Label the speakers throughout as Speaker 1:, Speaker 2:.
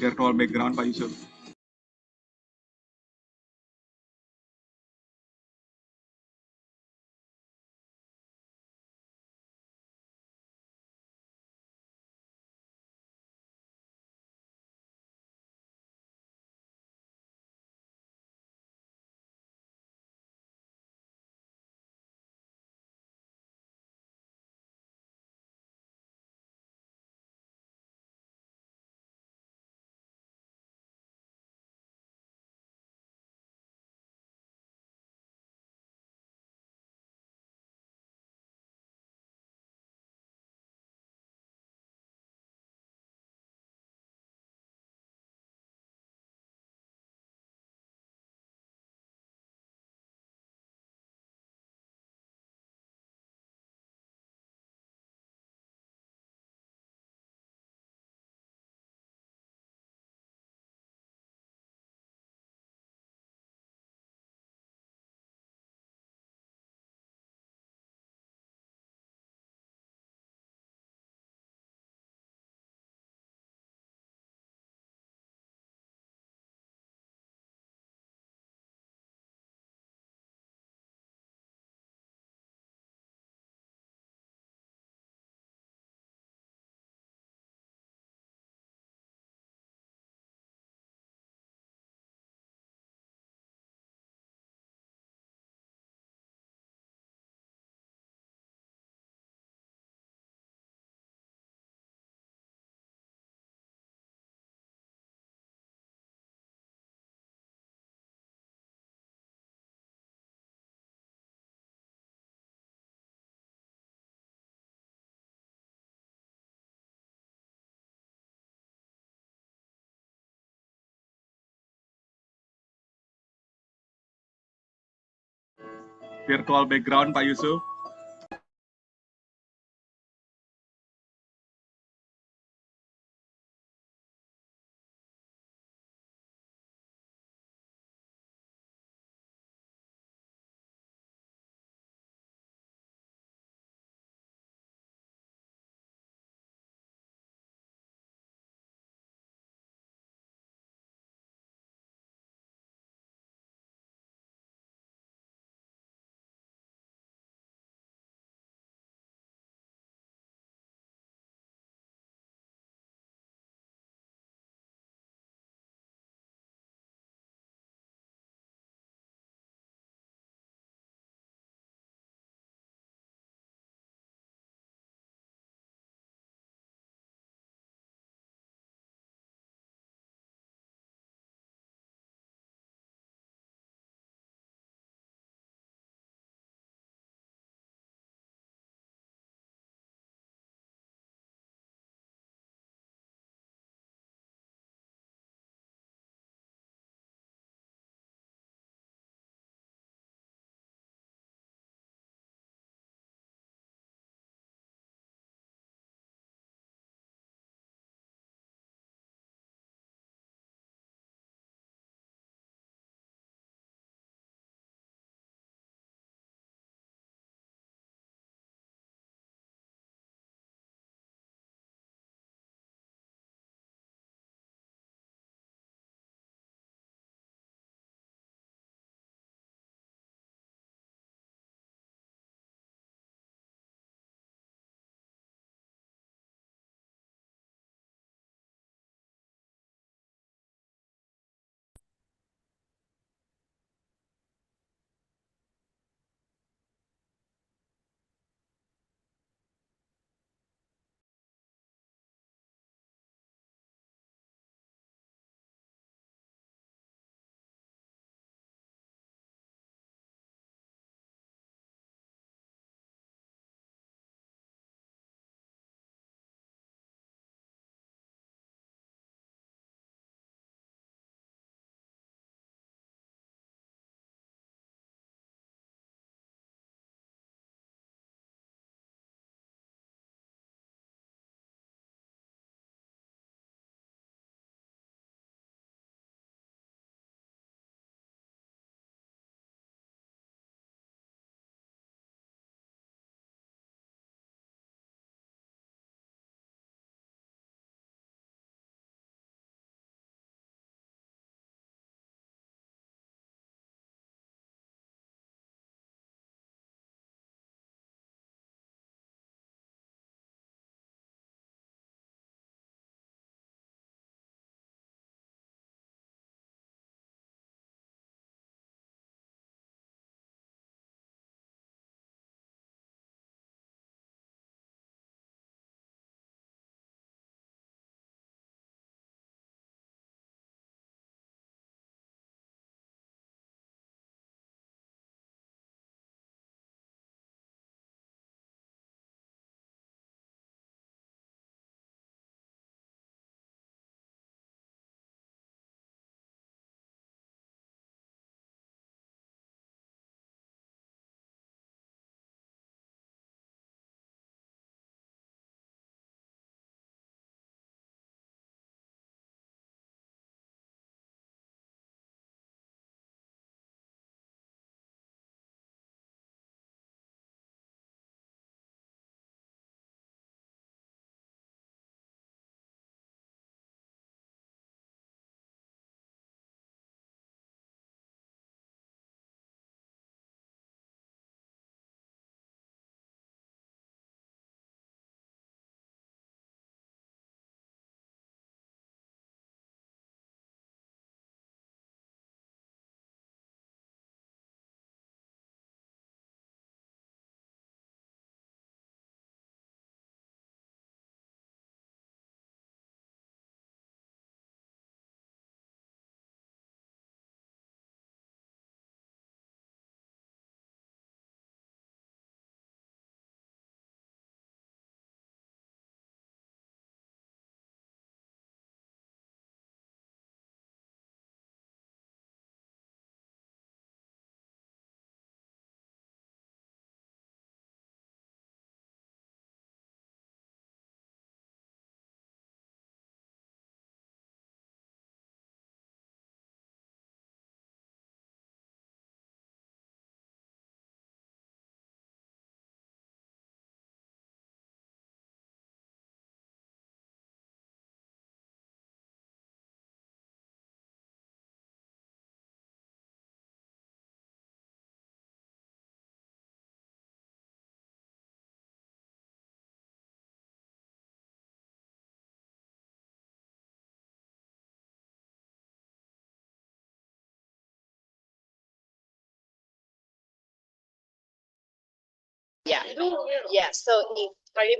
Speaker 1: Virtual background Pak Yusuf. Virtual background Pak Yusuf.
Speaker 2: Yeah. Yeah. So are you?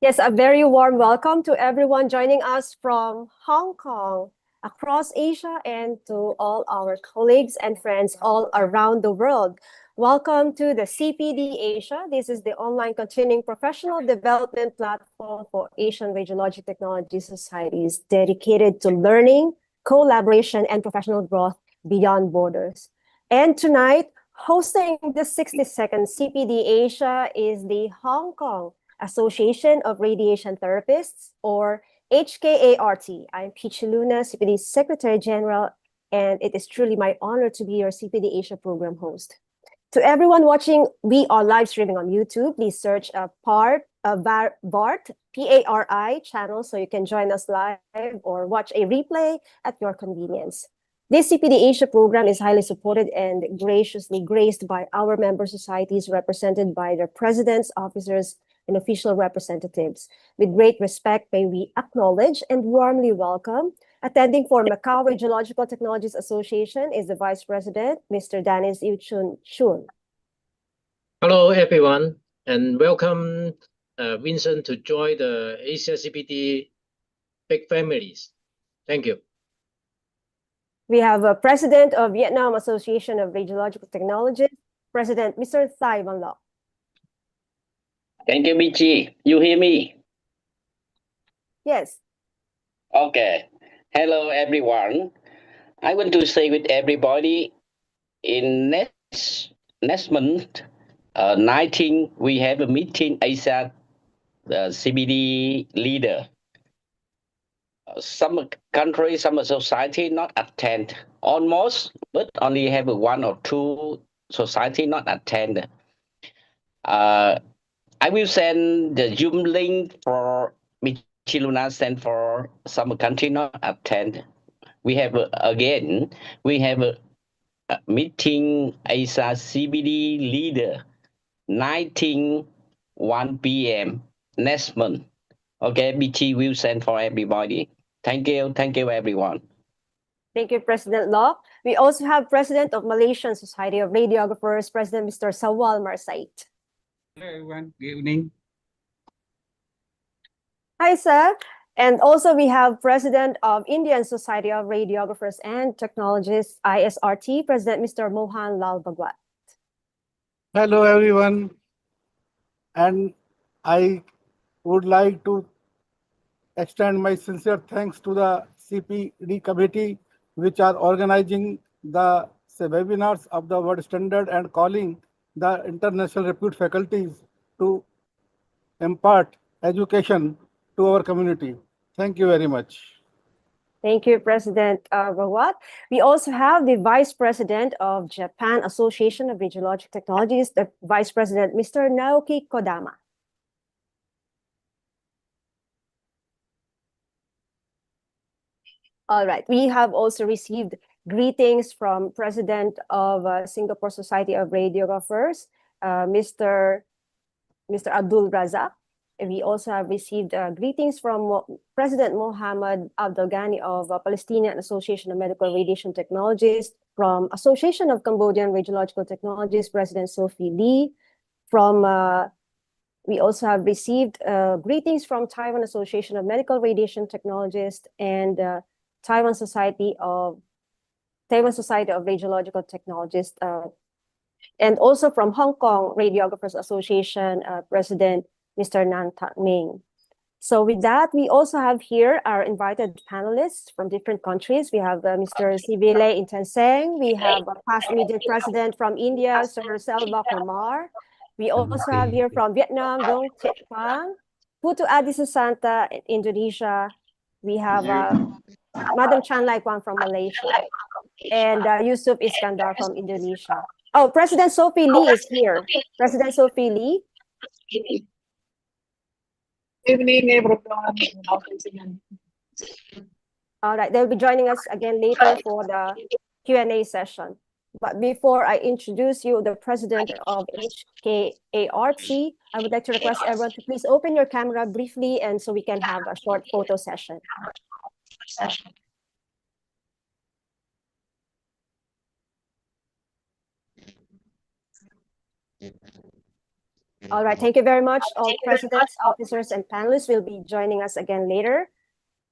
Speaker 3: Yes, a very warm welcome to everyone joining us from Hong Kong, across Asia, and to all our colleagues and friends all around the world. Welcome to the CPD Asia. This is the online continuing professional development platform for Asian radiology technology societies dedicated to learning, collaboration, and professional growth beyond borders. And tonight, hosting the 62nd CPD Asia is the Hong Kong Association of Radiation Therapists, or HKART. I'm Peachy Luna, CPD Secretary General, and it is truly my honor to be your CPD Asia program host. To everyone watching, we are live streaming on YouTube. Please search BART, PARI channel so you can join us live or watch a replay at your convenience. This CPD Asia program is highly supported and graciously graced by our member societies represented by their presidents, officers, and official representatives. With great respect, may we acknowledge and warmly welcome. Attending for Macau Radiological Technologies Association is the Vice President, Mr. Dennis Yu-Chun Chun.
Speaker 4: Hello, everyone, and welcome Vincent to join the ASIA CPD big families. Thank you.
Speaker 3: We have a President of Vietnam Association of Radiological Technologies, President Mr. Thai Van Loc.
Speaker 5: Thank you, Michi. You hear me?
Speaker 3: Yes.
Speaker 5: Okay. Hello, everyone. I want to say with everybody, in next month, 19, we have a meeting ASIA CPD leader. Some countries, some society not attend almost, but only have one or two society not attend. I will send the Zoom link for Michiluna, send for some country not attend. We have a meeting ASIA CPD leader 1 p.m. next month. Okay, BT will send for everybody. Thank you, everyone.
Speaker 3: Thank you, President Loc. We also have President of Malaysian Society of Radiographers, President Mr. Sawal Marsait.
Speaker 1: Hello, everyone. Good evening.
Speaker 3: Hi, sir. And also we have President of Indian Society of Radiographers and Technologists, ISRT, President Mr. Mohan Lal Bhagwat.
Speaker 6: Hello, everyone. And I would like to extend my sincere thanks to the CPD committee, which are organizing the webinars of the world standard and calling the international repute faculties to impart education to our community. Thank you very much.
Speaker 3: Thank you, President Bhagwat. We also have the Vice President of Japan Association of Radiologic Technologies, the Vice President, Mr. Naoki Kodama. All right, we have also received greetings from President of Singapore Society of Radiographers, Mr. Abdul Razak. We also have received greetings from President Mohammed Abdul Ghani of Palestinian Association of Medical Radiation Technologists, from Association of Cambodian Radiological Technologists, President Sophie Lee. We also have received greetings from Taiwan Association of Medical Radiation Technologists and Taiwan Society of Radiological Technologists, and also from Hong Kong Radiographers Association, President Mr. Nan Tak Ming. So with that, we also have here our invited panelists from different countries. We have Mr. Sivile Intenseng. We have a past immediate president from India, Sir Selva Kumar. We also have here from Vietnam, Dong Thiet Quang. Putu Adi Susanta, Indonesia. We have Madam Chan Lai Quang from Malaysia. And Yusuf Iskandar from Indonesia. Oh, President Sophie Lee is here. President Sophie Lee.
Speaker 7: Evening, everyone.
Speaker 3: All right, they'll be joining us again later for the Q&A session. But before I introduce you, the president of HKART, I would like to request everyone to please open your camera briefly and so we can have a short photo session. All right, thank you very much. All presidents, officers, and panelists will be joining us again later.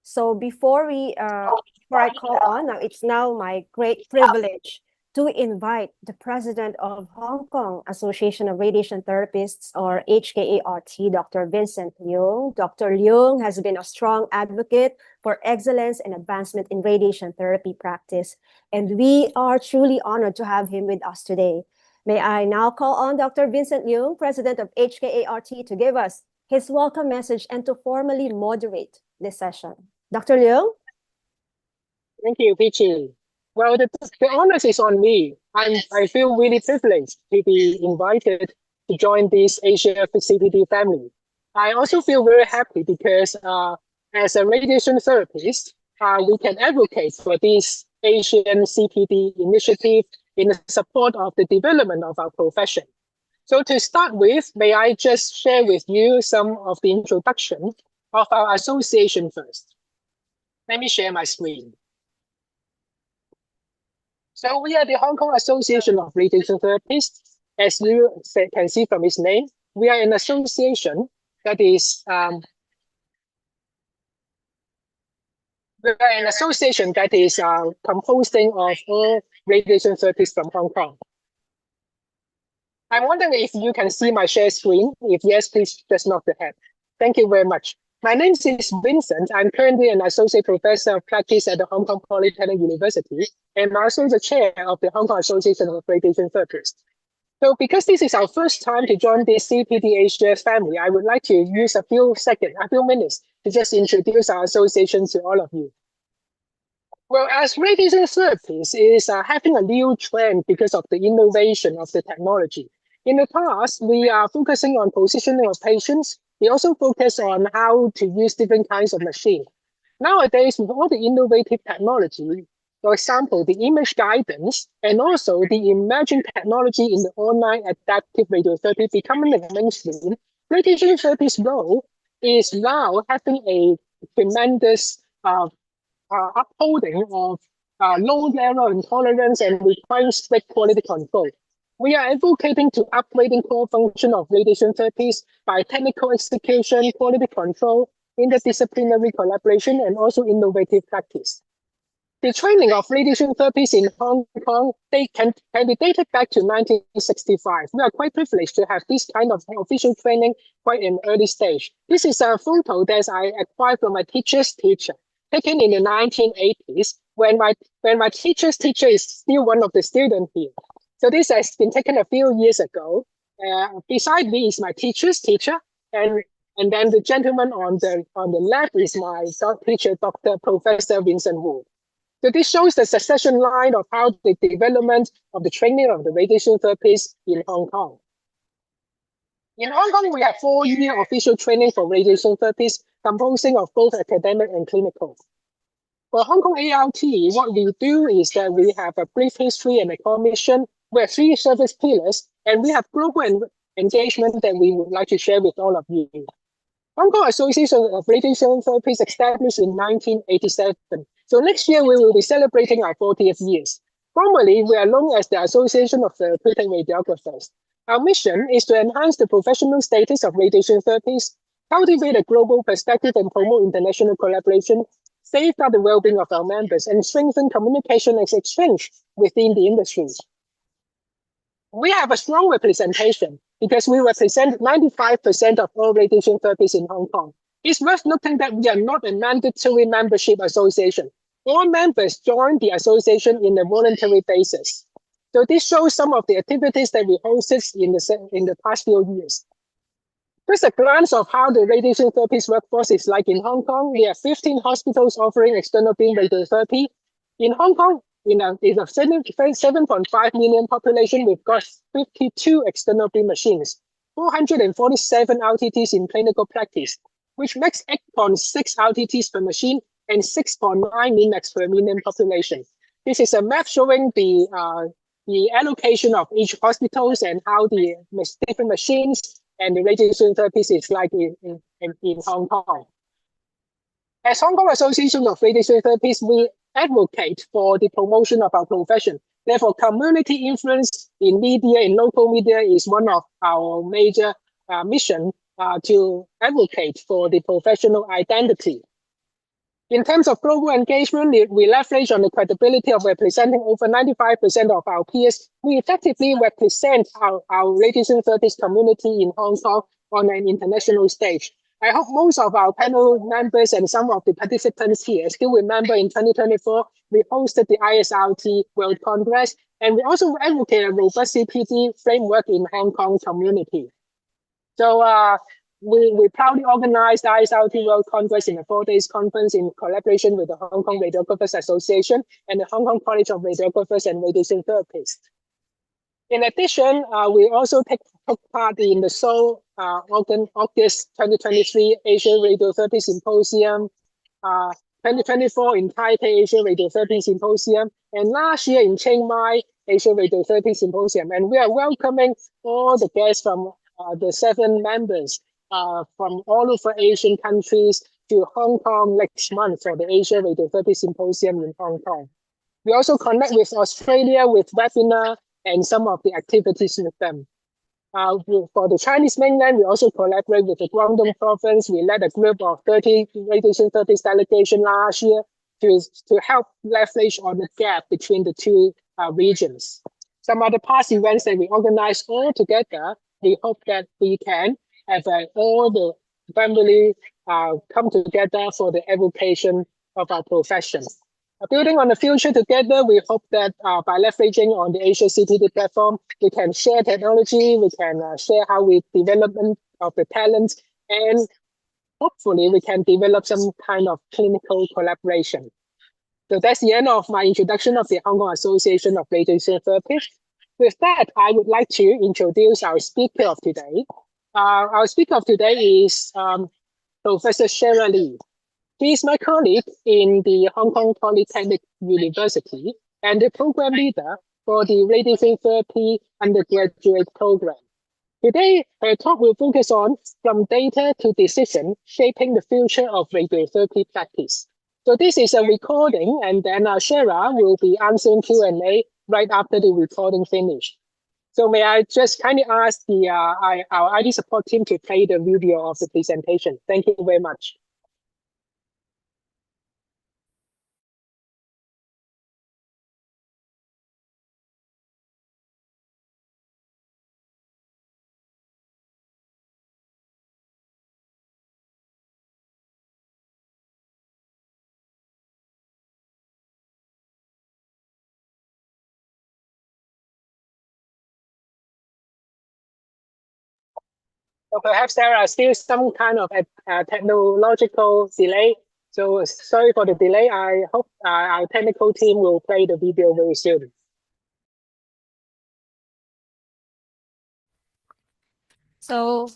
Speaker 3: So before I call on, now it's now my great privilege to invite the president of Hong Kong Association of Radiation Therapists, or HKART, Dr. Vincent Leung. Dr. Leung has been a strong advocate for excellence and advancement in radiation therapy practice, and we are truly honored to have him with us today. May I now call on Dr. Vincent Leung, President of HKART, to give us his welcome message and to formally moderate this session. Dr. Leung?
Speaker 7: Thank you, Peachy. Well, the honors is on me. I feel really privileged to be invited to join this ASIA CPD family. I also feel very happy because as a radiation therapist, we can advocate for this Asian CPD initiative in the support of the development of our profession. So to start with, may I just share with you some of the introduction of our association first. Let me share my screen. So we are the Hong Kong Association of Radiation Therapists. As you can see from its name, we are an association that is composing of all radiation therapists from Hong Kong. I'm wondering if you can see my share screen. If yes, please just nod the head. Thank you very much. My name is Vincent. I'm currently an associate professor of practice at the Hong Kong Polytechnic University, and I'm also the chair of the Hong Kong Association of Radiation Therapists. So because this is our first time to join the CPD Asia family, I would like to use a few minutes to just introduce our association to all of you. Well, as radiation therapists is having a new trend because of the innovation of the technology. In the past, we are focusing on positioning of patients. We also focus on how to use different kinds of machines. Nowadays, with all the innovative technology, for example, the image guidance and also the emerging technology in the online adaptive radiotherapy becoming the mainstream, radiation therapy's role is now having a tremendous upholding of low level of intolerance and requiring strict quality control. We are advocating to upgrading core function of radiation therapies by technical execution, quality control, interdisciplinary collaboration, and also innovative practice. The training of radiation therapies in Hong Kong can be dated back to 1965. We are quite privileged to have this kind of official training quite in early stage. This is a photo that I acquired from my teacher's teacher, taken in the 1980s when my teacher's teacher is still one of the students here. So this has been taken a few years ago. Beside me is my teacher's teacher, and then the gentleman on the left is my teacher, Dr. Professor Vincent Wu. So this shows the succession line of how the development of the training of the radiation therapists in Hong Kong. In Hong Kong, we have 4-year official training for radiation therapists, composing of both academic and clinical. For Hong Kong ART, what we do is that we have a brief history and a core mission. We have 3 service pillars, and we have global engagement that we would like to share with all of you. Hong Kong Association of Radiation Therapists established in 1987. So next year, we will be celebrating our 40th years. Formally, we are known as the Association of Therapeutic Radiographers. Our mission is to enhance the professional status of radiation therapies, cultivate a global perspective and promote international collaboration, safeguard the well-being of our members, and strengthen communication and exchange within the industry. We have a strong representation because we represent 95% of all radiation therapists in Hong Kong. It's worth noting that we are not a mandatory membership association. All members join the association in a voluntary basis. So this shows some of the activities that we hosted in the past few years. Just a glance of how the radiation therapist workforce is like in Hong Kong. We have 15 hospitals offering external beam radiotherapy. In Hong Kong, in a 7.5 million population, we've got 52 external beam machines, 447 RTTs in clinical practice, which makes 8.6 RTTs per machine and 6.9 min-max per million population. This is a map showing the allocation of each hospitals and how the different machines and the radiation therapies is like in Hong Kong. As Hong Kong Association of Radiation Therapists, we advocate for the promotion of our profession. Therefore, community influence in media, in local media, is one of our major mission to advocate for the professional identity. In terms of global engagement, we leverage on the credibility of representing over 95% of our peers. We effectively represent our radiation therapist community in Hong Kong on an international stage. I hope most of our panel members and some of the participants here still remember in 2024, we hosted the ISRT World Congress, and we also advocate a robust CPD framework in Hong Kong community. So we proudly organized the ISRT World Congress in a 4 days conference in collaboration with the Hong Kong Radiographers Association and the Hong Kong College of Radiographers and Radiation Therapists. In addition, we also took part in the Seoul August 2023 Asia Radiotherapy Symposium, 2024 in Taipei Asia Radiotherapy Symposium, and last year in Chiang Mai Asia Radiotherapy Symposium. And we are welcoming all the guests from the 7 members from all over Asian countries to Hong Kong next month for the Asia Radiotherapy Symposium in Hong Kong. We also connect with Australia with webinar and some of the activities with them. For the Chinese mainland, we also collaborate with the Guangdong province. We led a group of 30 radiation therapists delegation last year to help leverage on the gap between the two regions. Some of the past events that we organized all together, we hope that we can have all the family come together for the evocation of our profession. Building on the future together, we hope that by leveraging on the ASIA CPD platform, we can share technology, we can share how we development of the talent, and hopefully we can develop some kind of clinical collaboration. So that's the end of my introduction of the Hong Kong Association of Radiation Therapists. With that, I would like to introduce our speaker of today. Our speaker of today is Professor Shara Lee. She is my colleague in the Hong Kong Polytechnic University and the program leader for the Radiation Therapy undergraduate program. Today, her talk will focus on From Data to Decision, Shaping the Future of Radiotherapy Practice. So this is a recording, and then Shara will be answering Q&A right after the recording finished. So may I just kindly ask our IT support team to play the video of the presentation. Thank you very much. So perhaps there are still some kind of technological delay. So sorry for the delay. I hope our technical team will play the video very soon.
Speaker 8: So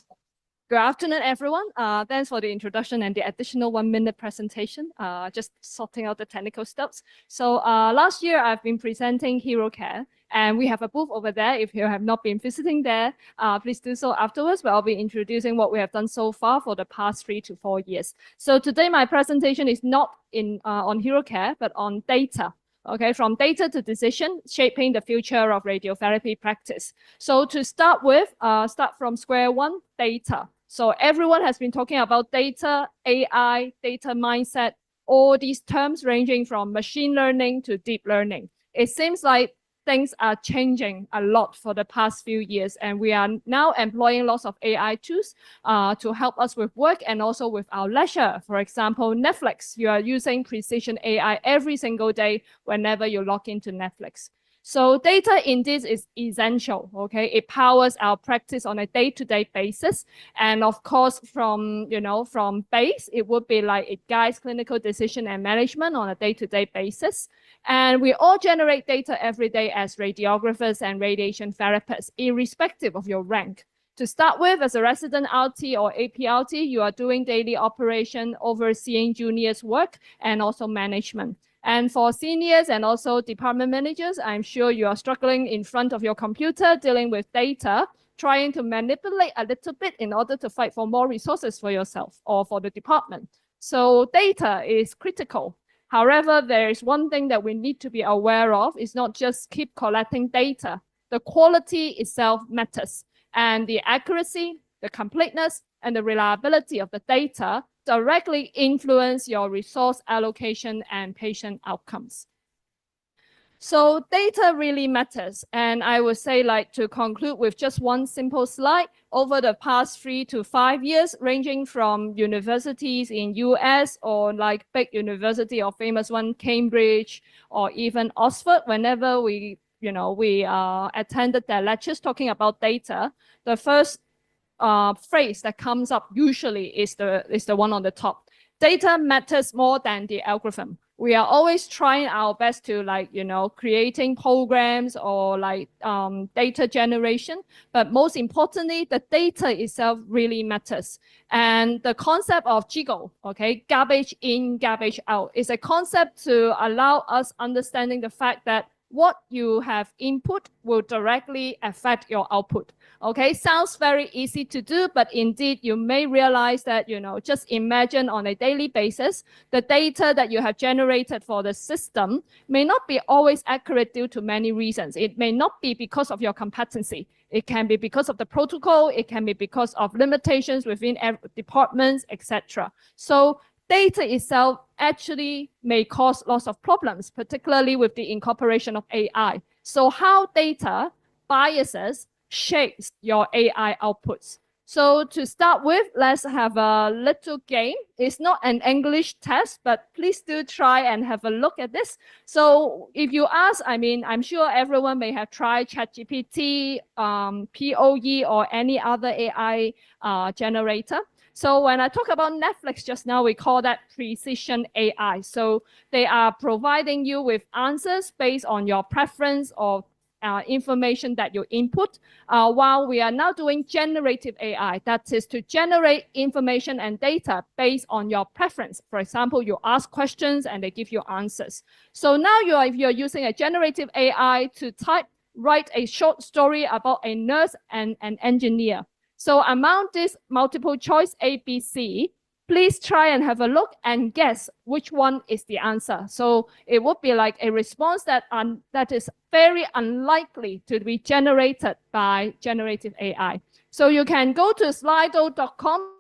Speaker 8: good afternoon, everyone. Thanks for the introduction and the additional 1-minute presentation. Just sorting out the technical steps. So last year, I've been presenting HeroCare, and we have a booth over there. If you have not been visiting there, please do so afterwards, where I'll be introducing what we have done so far for the past 3 to 4 years. So today, my presentation is not on HeroCare, but on data. Okay, from data to decision, shaping the future of radiotherapy practice. So to start with, start from square one, data. So everyone has been talking about data, AI, data mindset, all these terms ranging from machine learning to deep learning. It seems like things are changing a lot for the past few years, and we are now employing lots of AI tools to help us with work and also with our leisure. For example, Netflix, you are using precision AI every single day whenever you log into Netflix. So data indeed is essential, okay? It powers our practice on a day-to-day basis. And of course, from base, it would be like it guides clinical decision and management on a day-to-day basis. And we all generate data every day as radiographers and radiation therapists, irrespective of your rank. To start with, as a resident RT or APRT, you are doing daily operation, overseeing juniors' work, and also management. And for seniors and also department managers, I'm sure you are struggling in front of your computer, dealing with data, trying to manipulate a little bit in order to fight for more resources for yourself or for the department. So data is critical. However, there is one thing that we need to be aware of, is not just keep collecting data. The quality itself matters, and the accuracy, the completeness, and the reliability of the data directly influence your resource allocation and patient outcomes. So data really matters. And I would say, like, to conclude with just one simple slide, over the past 3 to 5 years, ranging from universities in US or like big university or famous one, Cambridge, or even Oxford, whenever we attended their lectures talking about data, the first phrase that comes up usually is the one on the top. Data matters more than the algorithm. We are always trying our best to creating programs or data generation, but most importantly, the data itself really matters. And the concept of GIGO, okay, garbage in, garbage out, is a concept to allow us understanding the fact that what you have input will directly affect your output. Okay, sounds very easy to do, but indeed you may realize that, just imagine on a daily basis, the data that you have generated for the system may not be always accurate due to many reasons. It may not be because of your competency. It can be because of the protocol. It can be because of limitations within departments, etc. So data itself actually may cause lots of problems, particularly with the incorporation of AI. So how data biases shapes your AI outputs. So to start with, let's have a little game. It's not an English test, but please do try and have a look at this. So if you ask, I'm sure everyone may have tried ChatGPT, POE, or any other AI generator. So when I talk about Netflix just now, we call that precision AI. So they are providing you with answers based on your preference or information that you input, while we are now doing generative AI, that is to generate information and data based on your preference. For example, you ask questions and they give you answers. So now if you're using a generative AI to write a short story about a nurse and an engineer. So among this multiple choice A, B, C, please try and have a look and guess which one is the answer. So it would be like a response that is very unlikely to be generated by generative AI. So you can go to slido.com,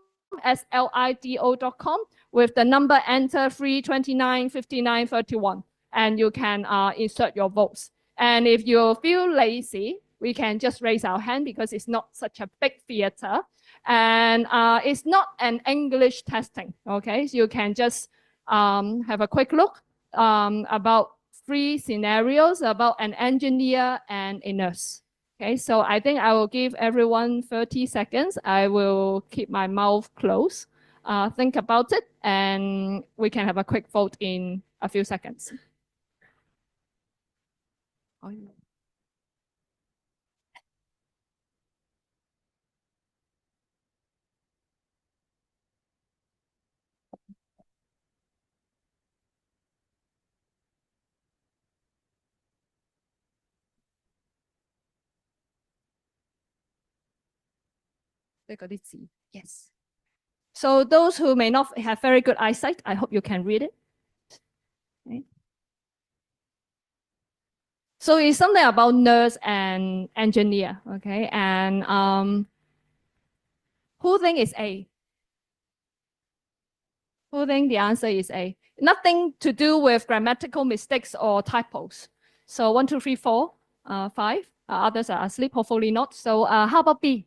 Speaker 8: slido.com, with the number enter 3, 29, 59, 31, and you can insert your votes. And if you feel lazy, we can just raise our hand because it's not such a big theater. And it's not an English testing, okay? So you can just have a quick look about 3 scenarios about an engineer and a nurse. Okay, so I think I will give everyone 30 seconds. I will keep my mouth closed. Think about it, and we can have a quick vote in a few seconds. Oh, yeah. Yes. So those who may not have very good eyesight, I hope you can read it. Okay. So it's something about nurse and engineer, okay? And who think is A? Who think the answer is A? Nothing to do with grammatical mistakes or typos. So 1, 2, 3, 4, 5. Others are asleep, hopefully not. So how about B?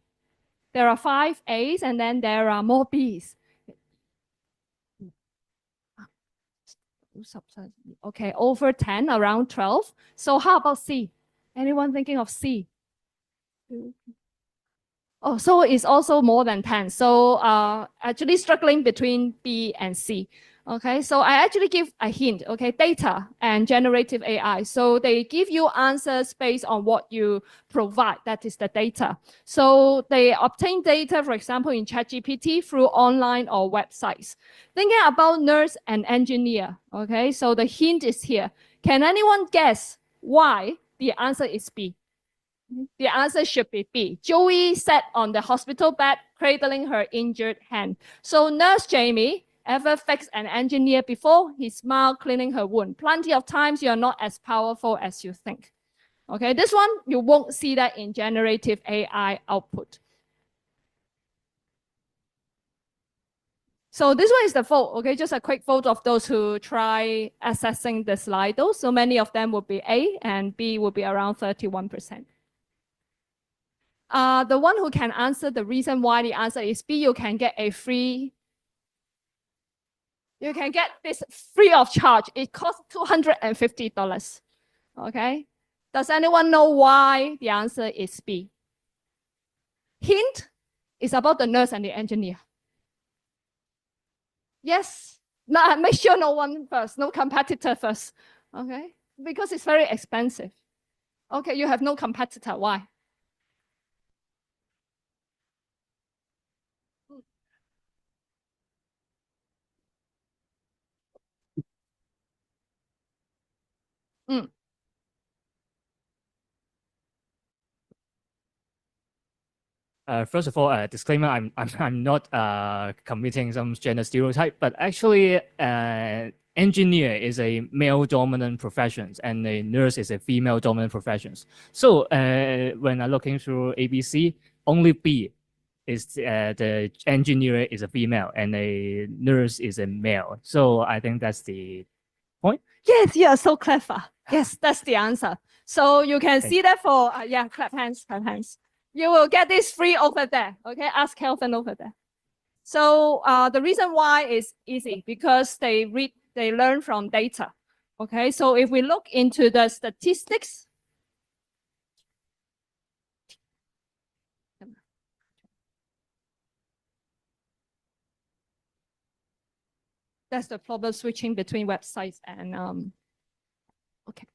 Speaker 8: There are 5 A's and then there are more B's. Okay, over 10, around 12. So how about C? Anyone thinking of C? Oh, so it's also more than 10. So actually struggling between B and C. Okay, so I actually give a hint, okay, data and generative AI. So they give you answers based on what you provide, that is the data. So they obtain data, for example, in ChatGPT through online or websites. Thinking about nurse and engineer, okay, so the hint is here. Can anyone guess why the answer is B? The answer should be B. Joey sat on the hospital bed, cradling her injured hand. So Nurse Jamie ever fixed an engineer before? He smiled, cleaning her wound. Plenty of times you're not as powerful as you think. Okay, this one, you won't see that in generative AI output. So this one is the vote, okay? Just a quick vote of those who try assessing the Slido. So many of them will be A and B will be around 31%. The one who can answer the reason why the answer is B, you can get a free. You can get this free of charge. It costs $250. Okay. Does anyone know why the answer is B? Hint, It's about the nurse and the engineer. Yes. Now make sure no one first, no competitor first. Okay. Because it's very expensive. Okay, you have no competitor. Why? Mm.
Speaker 9: First of all, disclaimer: I'm not committing some gender stereotype, but actually, engineer is a male-dominant profession, and a nurse is a female-dominant profession. So when I'm looking through ABC, only B is the engineer is a female and a nurse is a male. So I think that's the point.
Speaker 8: Yes, you are so clever. Yes, that's the answer. So you can see that for, yeah, clap hands, clap hands. You will get this free over there. Okay, ask Kelvin over there. So the reason why is easy because they learn from data. Okay, so if we look into the statistics, that's the problem switching between websites and okay.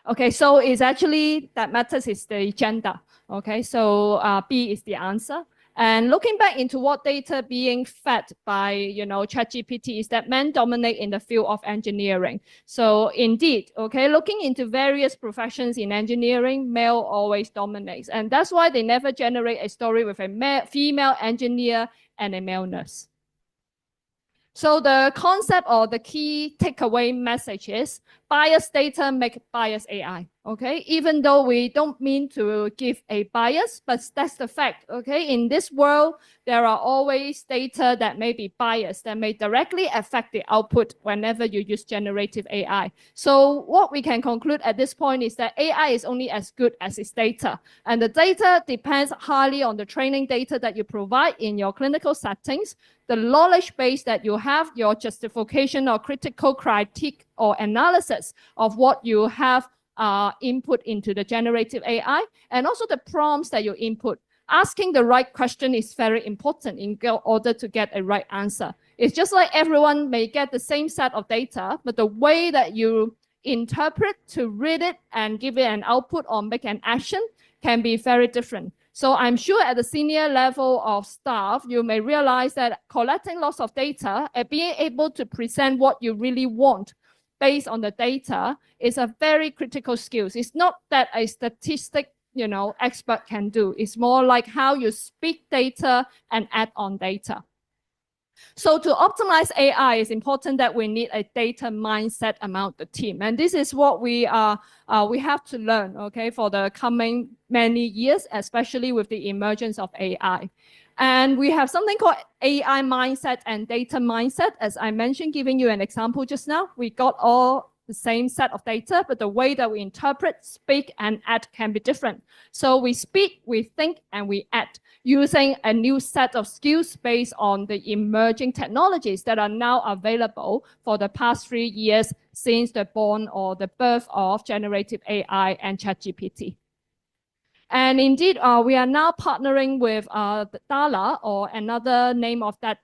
Speaker 8: Okay, so it's actually that matters is the gender. Okay, so B is the answer. And looking back into what data being fed by, ChatGPT is that men dominate in the field of engineering. So indeed, okay, looking into various professions in engineering, male always dominates. And that's why they never generate a story with a female engineer and a male nurse. So the concept or the key takeaway message is biased data make biased AI, okay? Even though we don't mean to give a bias, but that's the fact, okay? In this world, there are always data that may be biased, that may directly affect the output whenever you use generative AI. So what we can conclude at this point is that AI is only as good as its data. And the data depends highly on the training data that you provide in your clinical settings, the knowledge base that you have, your justification or critical critique or analysis of what you have input into the generative AI, and also the prompts that you input. Asking the right question is very important in order to get a right answer. It's just like everyone may get the same set of data, but the way that you interpret to read it and give it an output or make an action can be very different. So I'm sure at the senior level of staff, you may realize that collecting lots of data and being able to present what you really want based on the data is a very critical skill. It's not that a statistic, expert can do. It's more like how you speak data and add on data. So to optimize AI, it's important that we need a data mindset among the team. And this is what we have to learn, okay, for the coming many years, especially with the emergence of AI. And we have something called AI mindset and data mindset. As I mentioned, giving you an example just now, we got all the same set of data, but the way that we interpret, speak, and act can be different. So we speak, we think, and we act using a new set of skills based on the emerging technologies that are now available for the past 3 years since the born or the birth of generative AI and ChatGPT. And indeed, we are now partnering with DALA, or another name of that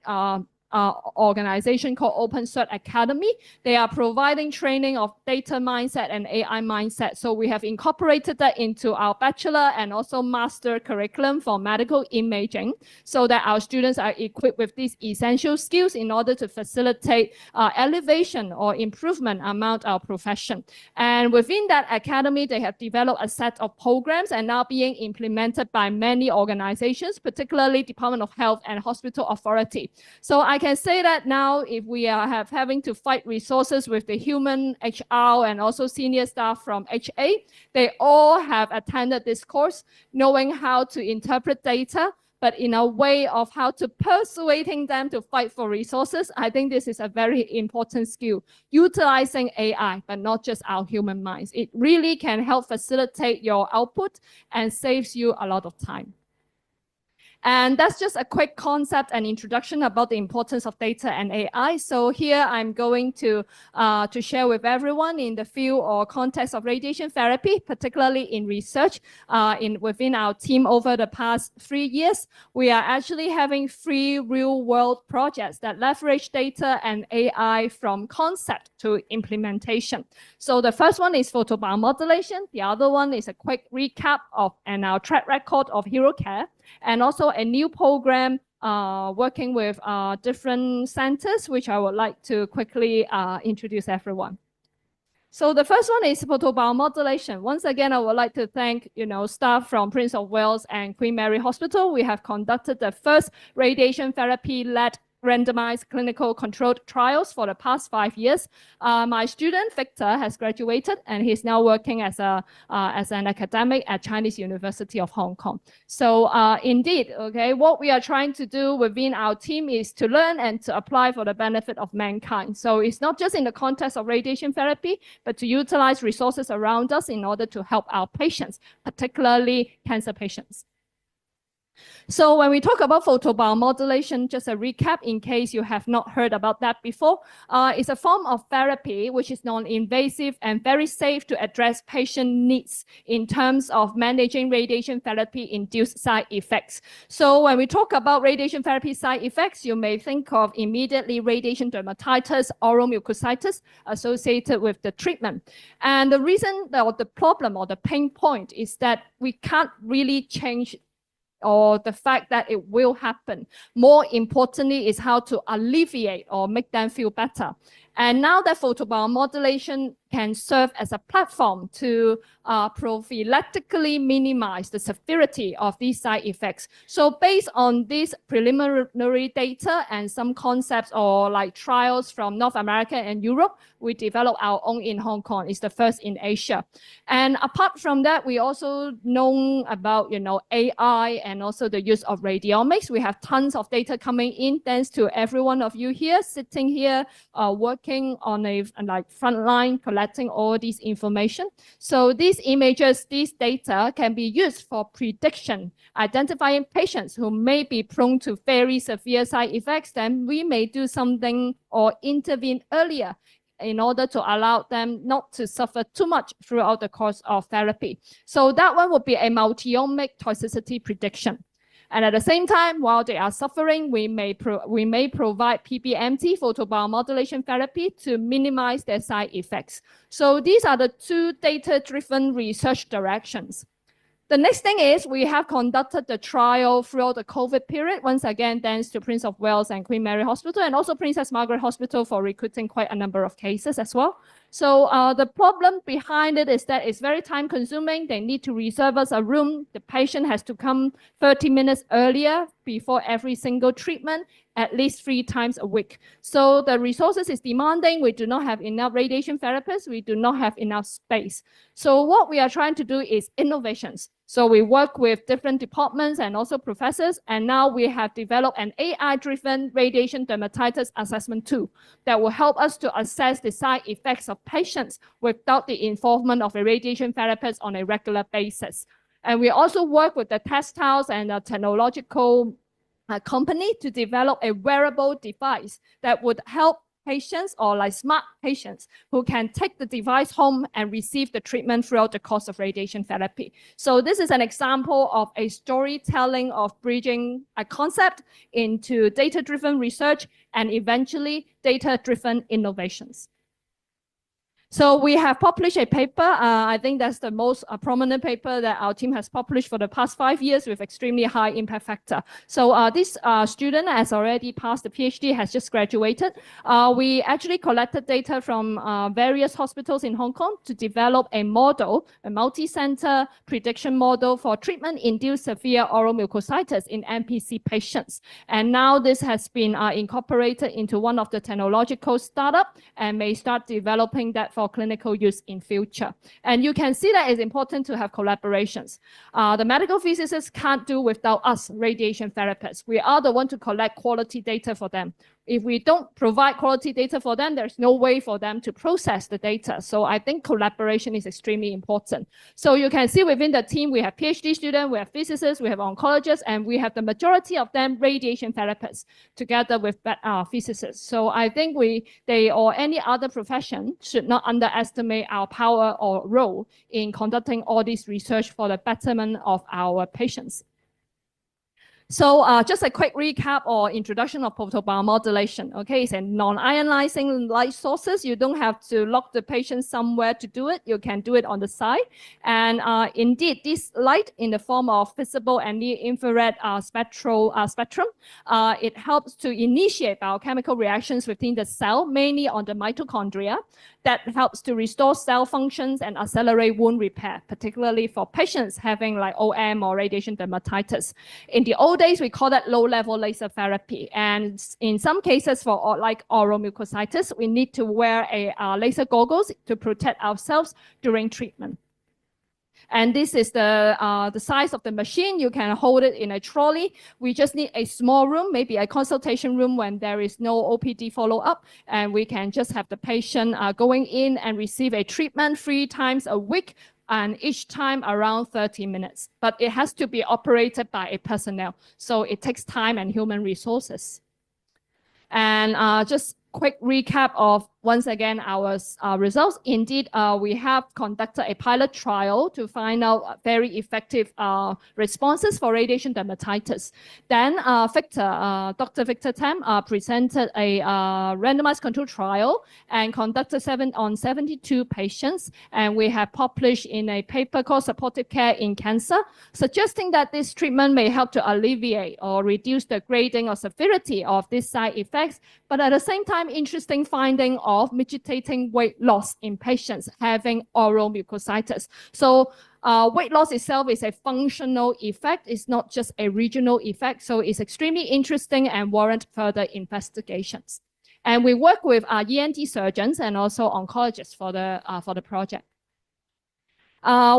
Speaker 8: organization called Open Cert Academy. They are providing training of data mindset and AI mindset. So we have incorporated that into our bachelor and also master curriculum for medical imaging so that our students are equipped with these essential skills in order to facilitate elevation or improvement among our profession. And within that academy, they have developed a set of programs and now being implemented by many organizations, particularly Department of Health and Hospital Authority. So I can say that now if we are having to fight resources with the human HR and also senior staff from HA, they all have attended this course, knowing how to interpret data, but in a way of how to persuading them to fight for resources. I think this is a very important skill, utilizing AI, but not just our human minds. It really can help facilitate your output and saves you a lot of time. And that's just a quick concept and introduction about the importance of data and AI. So here I'm going to share with everyone in the field or context of radiation therapy, particularly in research within our team over the past 3 years. We are actually having 3 real-world projects that leverage data and AI from concept to implementation. So the first one is photobiomodulation. The other one is a quick recap of our track record of hero care, and also a new program working with different centers, which I would like to quickly introduce everyone. So the first one is photobiomodulation. Once again, I would like to thank staff from Prince of Wales and Queen Mary Hospital. We have conducted the first radiation therapy-led randomized clinical controlled trials for the past 5 years. My student Victor has graduated and he's now working as an academic at Chinese University of Hong Kong. So indeed, okay, what we are trying to do within our team is to learn and to apply for the benefit of mankind. So it's not just in the context of radiation therapy, but to utilize resources around us in order to help our patients, particularly cancer patients. So when we talk about photobiomodulation, just a recap in case you have not heard about that before, it's a form of therapy which is non-invasive and very safe to address patient needs in terms of managing radiation therapy-induced side effects. So when we talk about radiation therapy side effects, you may think of immediately radiation dermatitis, oral mucositis associated with the treatment. And the reason or the problem or the pain point is that we can't really change or the fact that it will happen. More importantly is how to alleviate or make them feel better. And now that photobiomodulation can serve as a platform to prophylactically minimize the severity of these side effects. So based on this preliminary data and some concepts or like trials from North America and Europe, we developed our own in Hong Kong. It's the first in Asia. And apart from that, we also know about AI and also the use of radiomics. We have tons of data coming in thanks to every one of you here, sitting here, working on a front line, collecting all this information. So these images, these data can be used for prediction, identifying patients who may be prone to very severe side effects. Then we may do something or intervene earlier in order to allow them not to suffer too much throughout the course of therapy. So that one would be a multi-omic toxicity prediction. And at the same time, while they are suffering, we may provide PBMT, photobiomodulation therapy, to minimize their side effects. So these are the 2 data-driven research directions. The next thing is we have conducted the trial throughout the COVID period. Once again, thanks to Prince of Wales and Queen Mary Hospital and also Princess Margaret Hospital for recruiting quite a number of cases as well. So the problem behind it is that it's very time consuming. They need to reserve us a room. The patient has to come 30 minutes earlier before every single treatment, at least 3 times a week. So the resources is demanding. We do not have enough radiation therapists. We do not have enough space. So what we are trying to do is innovations. So we work with different departments and also professors, and now we have developed an AI-driven radiation dermatitis assessment tool that will help us to assess the side effects of patients without the involvement of a radiation therapist on a regular basis. And we also work with the textiles and the technological company to develop a wearable device that would help patients or like smart patients who can take the device home and receive the treatment throughout the course of radiation therapy. So this is an example of a storytelling of bridging a concept into data-driven research and eventually data-driven innovations. So we have published a paper. I think that's the most prominent paper that our team has published for the past 5 years with extremely high impact factor. So this student has already passed the PhD, has just graduated. We actually collected data from various hospitals in Hong Kong to develop a model, a multi-center prediction model for treatment-induced severe oral mucositis in NPC patients. And now this has been incorporated into one of the technological startup and may start developing that for clinical use in future. And you can see that it's important to have collaborations. The medical physicists can't do without us, radiation therapists. We are the one to collect quality data for them. If we don't provide quality data for them, there's no way for them to process the data. So I think collaboration is extremely important. So you can see within the team, we have PhD students, we have physicists, we have oncologists, and we have the majority of them radiation therapists together with physicists. So I think they or any other profession should not underestimate our power or role in conducting all this research for the betterment of our patients. So just a quick recap or introduction of photobiomodulation. Okay, it's a non-ionizing light sources. You don't have to lock the patient somewhere to do it. You can do it on the side. And indeed, this light in the form of visible and near-infrared spectrum, it helps to initiate biochemical reactions within the cell, mainly on the mitochondria. That helps to restore cell functions and accelerate wound repair, particularly for patients having like OM or radiation dermatitis. In the old days, we call that low-level laser therapy. And in some cases for like oral mucositis, we need to wear a laser goggles to protect ourselves during treatment. And this is the size of the machine. You can hold it in a trolley. We just need a small room, maybe a consultation room when there is no OPD follow-up. And we can just have the patient going in and receive a treatment 3 times a week, and each time around 30 minutes. But it has to be operated by a personnel. So it takes time and human resources. And just quick recap of, once again, our results. Indeed, we have conducted a pilot trial to find out very effective responses for radiation dermatitis. Then Dr. Victor Tam presented a randomized control trial and conducted 72 patients. And we have published in a paper called Supportive Care in Cancer, suggesting that this treatment may help to alleviate or reduce the grading or severity of these side effects. But at the same time, interesting finding of mitigating weight loss in patients having oral mucositis. So weight loss itself is a functional effect. It's not just a regional effect. So it's extremely interesting and warrant further investigations. And we work with ENT surgeons and also oncologists for the project.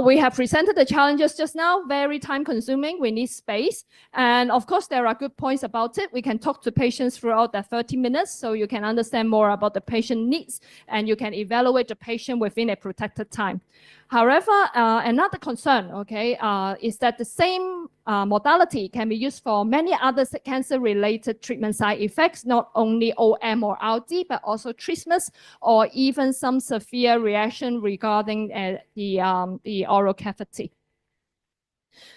Speaker 8: We have presented the challenges just now, very time consuming. We need space. And of course, there are good points about it. We can talk to patients throughout that 30 minutes so you can understand more about the patient needs and you can evaluate the patient within a protected time. However, another concern, okay, is that the same modality can be used for many other cancer-related treatment side effects, not only OM or RD, but also trismus or even some severe reaction regarding the oral cavity.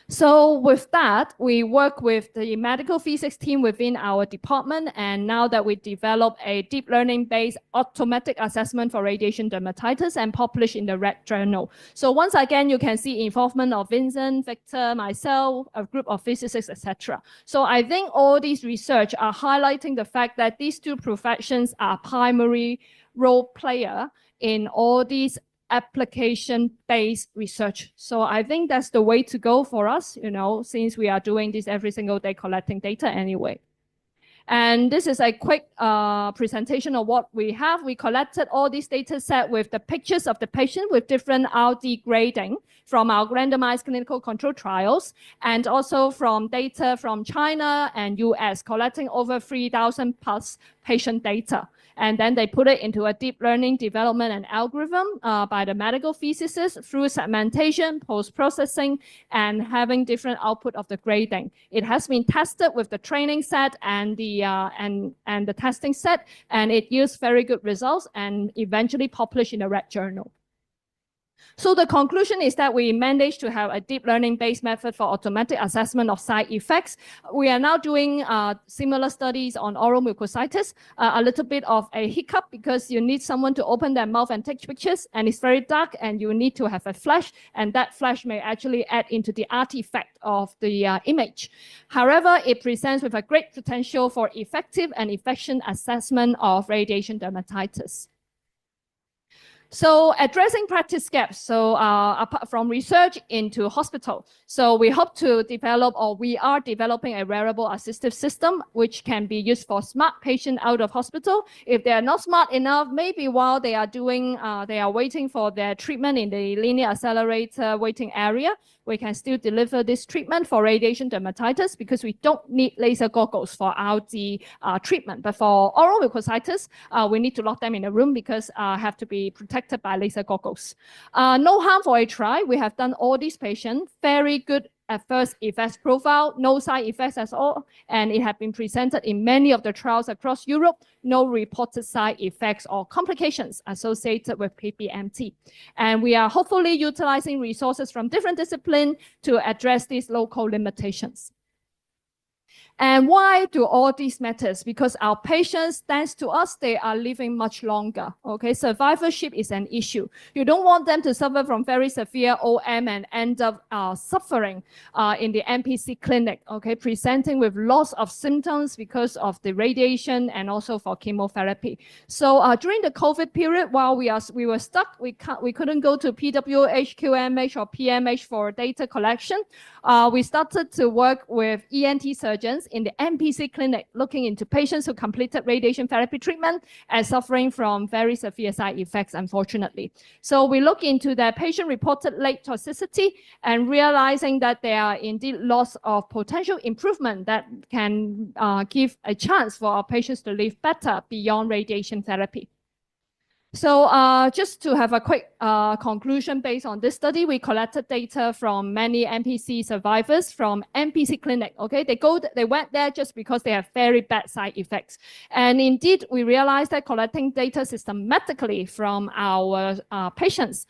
Speaker 8: So with that, we work with the medical physics team within our department. And now that we develop a deep learning-based automatic assessment for radiation dermatitis and publish in the Red Journal. So once again, you can see involvement of Vincent, Victor, myself, a group of physicists, etc. So I think all these research are highlighting the fact that these two professions are primary role player in all these application-based research. So I think that's the way to go for us, you know, since we are doing this every single day, collecting data anyway. And this is a quick presentation of what we have. We collected all these data set with the pictures of the patient with different RD grading from our randomized clinical control trials, and also from data from China and US, collecting over 3,000 plus patient data. And then they put it into a deep learning development and algorithm by the medical physicists through segmentation, post-processing, and having different output of the grading. It has been tested with the training set and the testing set, and it used very good results and eventually published in the Red Journal. So the conclusion is that we managed to have a deep learning-based method for automatic assessment of side effects. We are now doing similar studies on oral mucositis, a little bit of a hiccup because you need someone to open their mouth and take pictures, and it's very dark, and you need to have a flash, and that flash may actually add into the artifact of the image. However, it presents with a great potential for effective and efficient assessment of radiation dermatitis. So addressing practice gaps. So apart from research into hospital. So we hope to develop, or we are developing, a wearable assistive system which can be used for smart patients out of hospital. If they are not smart enough, maybe while they are doing, they are waiting for their treatment in the linear accelerator waiting area, we can still deliver this treatment for radiation dermatitis, because we don't need laser goggles for the treatment. But for oral mucositis, we need to lock them in a room because have to be protected by laser goggles. No harm for a try. We have done all these patients, very good at first effects profile, no side effects at all, and it has been presented in many of the trials across Europe, no reported side effects or complications associated with PBMT. And we are hopefully utilizing resources from different disciplines to address these local limitations. And why do all these matters? Because our patients, thanks to us, they are living much longer. Okay, survivorship is an issue. You don't want them to suffer from very severe OM and end up suffering in the MPC clinic. Okay, presenting with loss of symptoms because of the radiation and also for chemotherapy. So during the COVID period, while we were stuck, we couldn't go to PWH, QMH, or PMH for data collection. We started to work with ENT surgeons in the MPC clinic, looking into patients who completed radiation therapy treatment and suffering from very severe side effects, unfortunately. So we look into their patient-reported late toxicity and realizing that there are indeed lots of potential improvement that can give a chance for our patients to live better beyond radiation therapy. So just to have a quick conclusion based on this study, we collected data from many MPC survivors from MPC clinic. Okay, they went there just because they have very bad side effects. And indeed, we realized that collecting data systematically from our patients,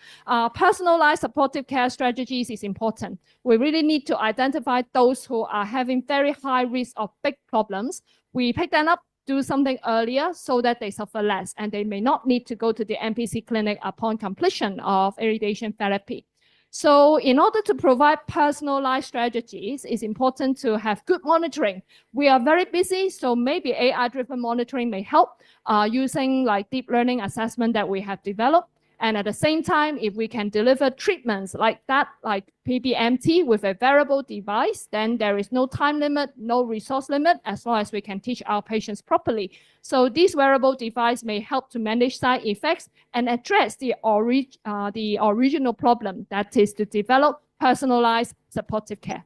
Speaker 8: personalized supportive care strategies is important. We really need to identify those who are having very high risk of big problems. We pick them up, do something earlier so that they suffer less and they may not need to go to the MPC clinic upon completion of radiation therapy. So in order to provide personalized strategies, it's important to have good monitoring. We are very busy, so maybe AI-driven monitoring may help using like deep learning assessment that we have developed. And at the same time, if we can deliver treatments like that, like PBMT with a wearable device, then there is no time limit, no resource limit, as long as we can teach our patients properly. So this wearable device may help to manage side effects and address the original problem, that is to develop personalized supportive care.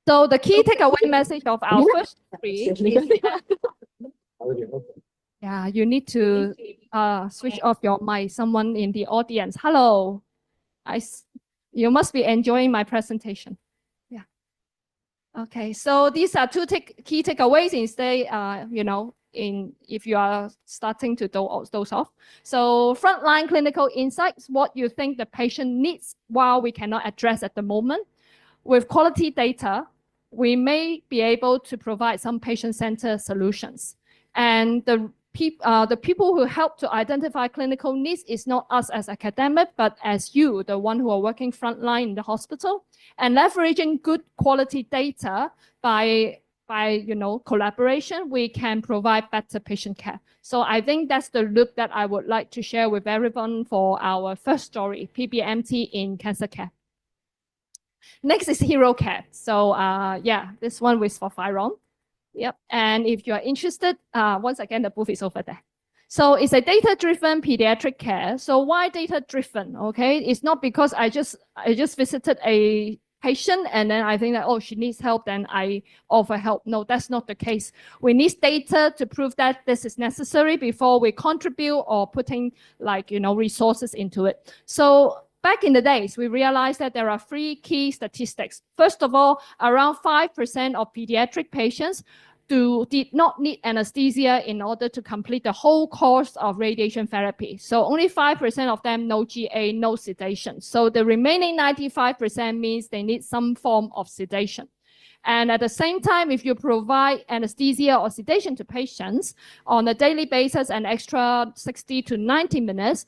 Speaker 8: So the key takeaway message of our first three is yeah, you need to switch off your mic. Someone in the audience. Hello. You must be enjoying my presentation. Yeah. Okay. So these are two key takeaways instead, if you are starting to doze off. So frontline clinical insights, what you think the patient needs while we cannot address at the moment. With quality data, we may be able to provide some patient-centered solutions. And the people who help to identify clinical needs is not us as academic, but as you, the one who are working frontline in the hospital, and leveraging good quality data by collaboration, we can provide better patient care. So I think that's the loop that I would like to share with everyone for our first story, PBMT in cancer care. Next is hero care. So yeah, this one was for Fyron. Yep, and if you are interested, once again, the booth is over there. So it's a data-driven pediatric care. So why data-driven? Okay, it's not because I just visited a patient and then I think that, oh, she needs help, then I offer help. No, that's not the case. We need data to prove that this is necessary before we contribute or putting resources into it. So back in the days, we realized that there are three key statistics. First of all, around 5% of pediatric patients did not need anesthesia in order to complete the whole course of radiation therapy. So only 5% of them no GA, no sedation. So the remaining 95% means they need some form of sedation. And at the same time, if you provide anesthesia or sedation to patients on a daily basis, an extra 60 to 90 minutes,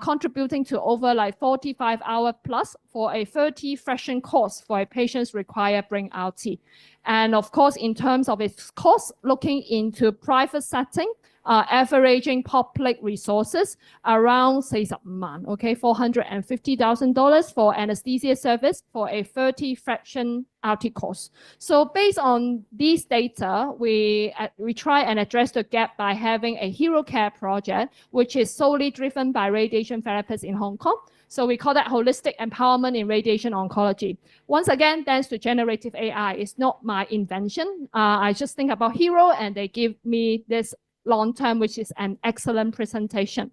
Speaker 8: contributing to over 45 hours plus for a 30 fraction course for a patient's required brain RT. And of course, in terms of its cost, looking into private setting, averaging public resources around $40 萬, okay, $450,000 for anesthesia service for a 30 fraction RT course. So based on these data, we try and address the gap by having a hero care project, which is solely driven by radiation therapists in Hong Kong. So we call that holistic empowerment in radiation oncology. Once again, thanks to generative AI, it's not my invention. I just think about hero and they give me this long term, which is an excellent presentation.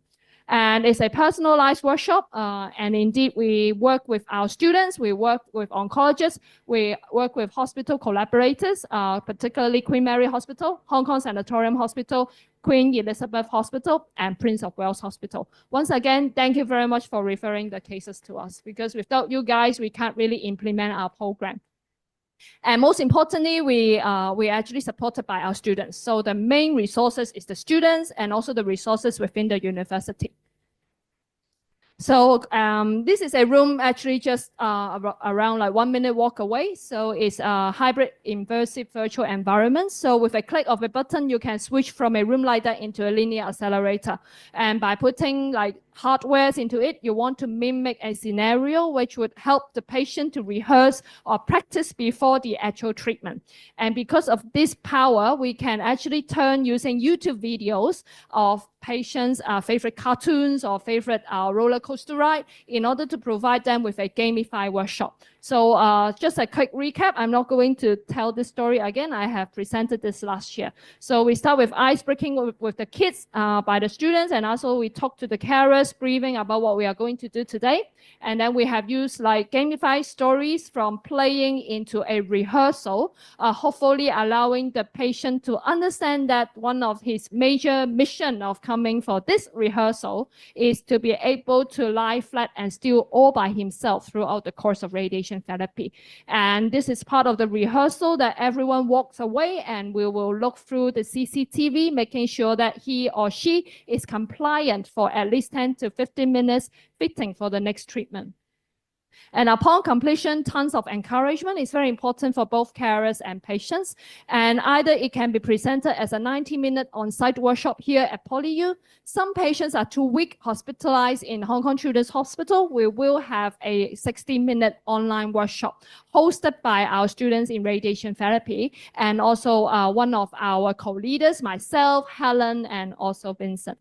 Speaker 8: And it's a personalized workshop. And indeed, we work with our students, we work with oncologists, we work with hospital collaborators, particularly Queen Mary Hospital, Hong Kong Sanatorium Hospital, Queen Elizabeth Hospital, and Prince of Wales Hospital. Once again, thank you very much for referring the cases to us, because without you guys, we can't really implement our program. And most importantly, we actually supported by our students. So the main resources is the students and also the resources within the university. So this is a room actually just around like 1 minute walk away. So it's a hybrid immersive virtual environment. So with a click of a button, you can switch from a room like that into a linear accelerator. And by putting like hardwares into it, you want to mimic a scenario which would help the patient to rehearse or practice before the actual treatment. And because of this power, we can actually turn using YouTube videos of patients' favorite cartoons or favorite roller coaster ride in order to provide them with a gamified workshop. So just a quick recap. I'm not going to tell this story again. I have presented this last year. So we start with ice breaking with the kids by the students, and also we talk to the carers, briefing about what we are going to do today. And then we have used like gamified stories from playing into a rehearsal, hopefully allowing the patient to understand that one of his major mission of coming for this rehearsal is to be able to lie flat and still all by himself throughout the course of radiation therapy. And this is part of the rehearsal that everyone walks away, and we will look through the CCTV, making sure that he or she is compliant for at least 10 to 15 minutes fitting for the next treatment. And upon completion, tons of encouragement is very important for both carers and patients. And either it can be presented as a 90-minute on-site workshop here at PolyU. Some patients are too weak, hospitalized in Hong Kong Children's Hospital. We will have a 60-minute online workshop hosted by our students in radiation therapy, and also one of our co-leaders, myself, Helen, and also Vincent.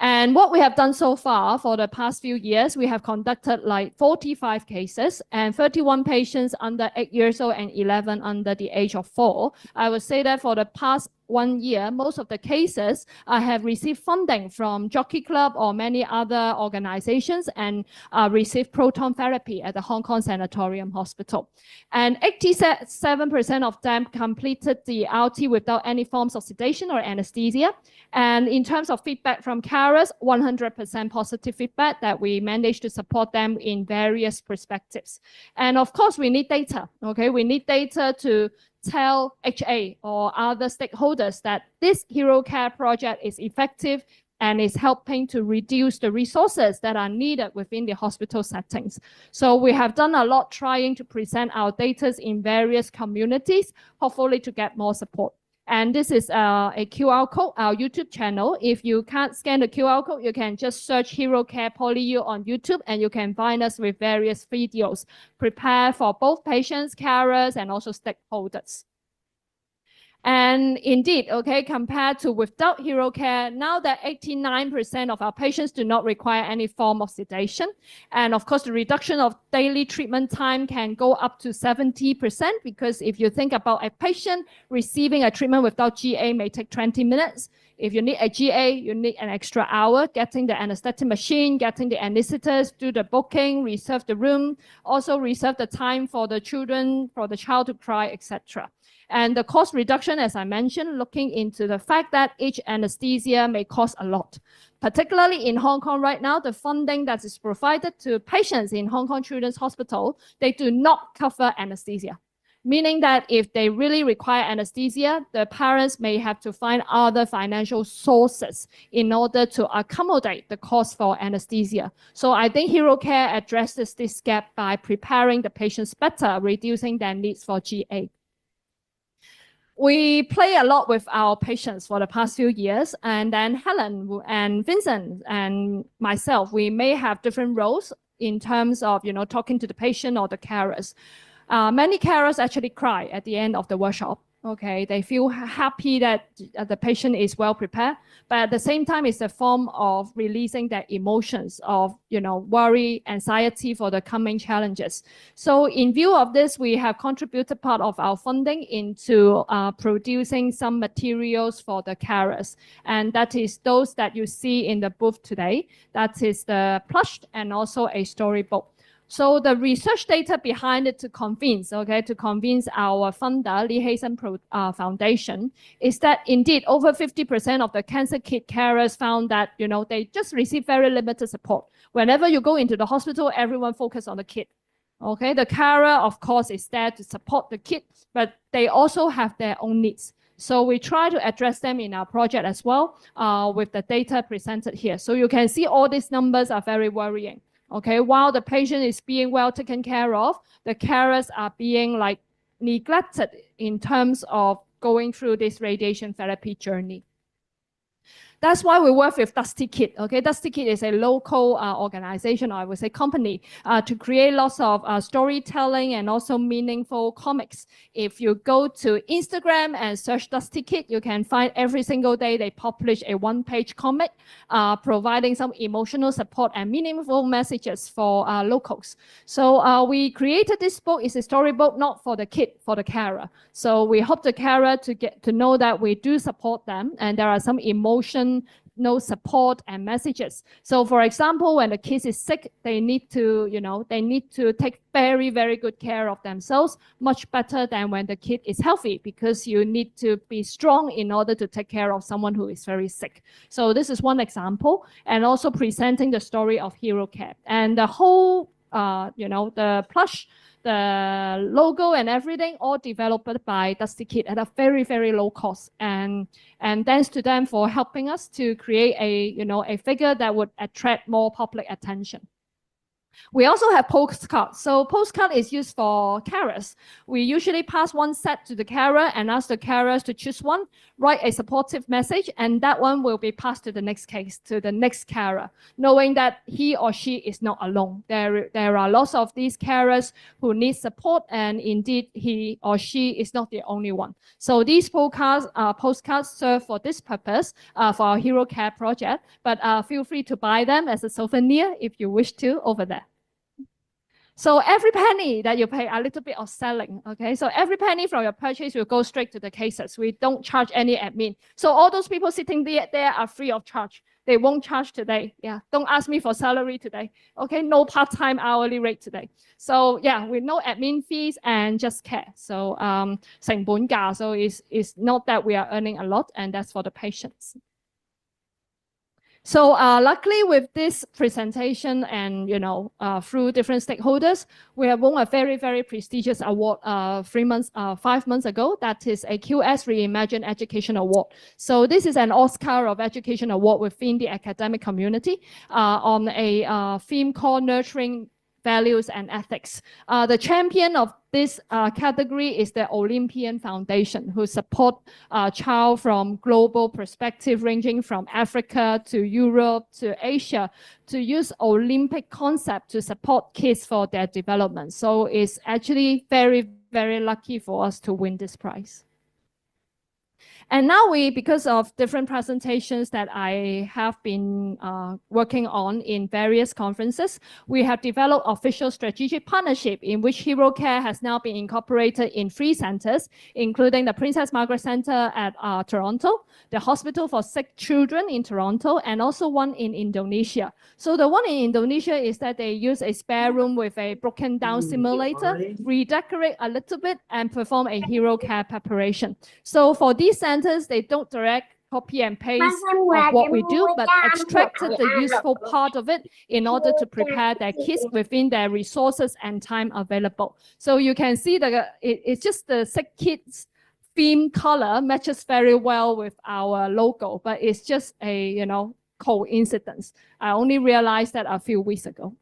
Speaker 8: And what we have done so far for the past few years, we have conducted like 45 cases and 31 patients under 8 years old and 11 under the age of 4. I would say that for the past 1 year, most of the cases have received funding from Jockey Club or many other organizations and received proton therapy at the Hong Kong Sanatorium Hospital. And 87% of them completed the RT without any forms of sedation or anesthesia. And in terms of feedback from carers, 100% positive feedback that we managed to support them in various perspectives. And of course, we need data, okay? We need data to tell HA or other stakeholders that this hero care project is effective and is helping to reduce the resources that are needed within the hospital settings. So we have done a lot trying to present our data in various communities, hopefully to get more support. And this is a QR code, our YouTube channel. If you can't scan the QR code, you can just search Hero Care PolyU on YouTube, and you can find us with various videos prepared for both patients, carers, and also stakeholders. And indeed, okay, compared to without hero care, now that 89% of our patients do not require any form of sedation. And of course, the reduction of daily treatment time can go up to 70%, because if you think about a patient receiving a treatment without GA may take 20 minutes. If you need a GA, you need an extra hour, getting the anesthetic machine, getting the anesthetist, do the booking, reserve the room, also reserve the time for the children, for the child to cry, etc. And the cost reduction, as I mentioned, looking into the fact that each anesthesia may cost a lot. Particularly in Hong Kong right now, the funding that is provided to patients in Hong Kong Children's Hospital, they do not cover anesthesia. Meaning that if they really require anesthesia, the parents may have to find other financial sources in order to accommodate the cost for anesthesia. So I think Hero Care addresses this gap by preparing the patients better, reducing their needs for GA. we play a lot with our patients for the past few years, and then Helen and Vincent and myself, we may have different roles in terms of, you know, talking to the patient or the carers. Many carers actually cry at the end of the workshop. Okay, they feel happy that the patient is well prepared, but at the same time, it's a form of releasing their emotions of, you know, worry, anxiety for the coming challenges. So in view of this, we have contributed part of our funding into producing some materials for the carers, and that is those that you see in the booth today. That is the plush and also a storybook. So the research data behind it to convince our funder, Lee Hazen Foundation, is that indeed over 50% of the cancer kid carers found that, you know, they just receive very limited support. Whenever you go into the hospital, everyone focus on the kid. Okay, the carer, of course, is there to support the kid, but they also have their own needs. So we try to address them in our project as well with the data presented here. So you can see all these numbers are very worrying. Okay, while the patient is being well taken care of, the carers are being like neglected in terms of going through this radiation therapy journey. That's why we work with Dusty Kid. Okay, Dusty Kid is a local organization, or I would say company, to create lots of storytelling and also meaningful comics. If you go to Instagram and search Dusty Kid, you can find every single day they publish a one-page comic, providing some emotional support and meaningful messages for locals. So we created this book. It's a storybook, not for the kid, for the carer. So we hope the carer to get to know that we do support them, and there are some emotional support and messages. So for example, when the kid is sick, they need to, you know, they need to take very, very good care of themselves, much better than when the kid is healthy, because you need to be strong in order to take care of someone who is very sick. So this is one example, and also presenting the story of Hero Care. And the whole, you know, the plush, the logo and everything, all developed by Dusty Kid at a very, very low cost. And thanks to them for helping us to create a, you know, a figure that would attract more public attention. We also have postcards. So postcard is used for carers. We usually pass one set to the carer and ask the carers to choose one, write a supportive message, and that one will be passed to the next case, to the next carer, knowing that he or she is not alone. There are lots of these carers who need support, and indeed he or she is not the only one. So these postcards serve for this purpose for our Hero Care project, but feel free to buy them as a souvenir if you wish to over there. So every penny that you pay, a little bit of selling, okay? So every penny from your purchase will go straight to the cases. We don't charge any admin. So all those people sitting there are free of charge. They won't charge today. Yeah, don't ask me for salary today. Okay, no part-time hourly rate today. So yeah, with no admin fees and just care. So 成本價, so it's not that we are earning a lot, and that's for the patients. So luckily with this presentation and, you know, through different stakeholders, we have won a very, very prestigious award 5 months ago. That is a QS Reimagine Education Award. So this is an Oscar of Education Award within the academic community on a theme called Nurturing Values and Ethics. The champion of this category is the Olympian Foundation, who support child from global perspective, ranging from Africa to Europe to Asia, to use Olympic concept to support kids for their development. So it's actually very, very lucky for us to win this prize. And now because of different presentations that I have been working on in various conferences, we have developed official strategic partnership in which Hero Care has now been incorporated in 3 centers, including the Princess Margaret Center at Toronto, the Hospital for Sick Children in Toronto, and also one in Indonesia. So the one in Indonesia is that they use a spare room with a broken down simulator, redecorate a little bit, and perform a Hero Care preparation. So for these centers, they don't direct copy and paste of what we do, but extracted the useful part of it in order to prepare their kids within their resources and time available. So you can see that it's just the sick kids theme color matches very well with our logo, but it's just a, you know, coincidence. I only realized that a few weeks ago.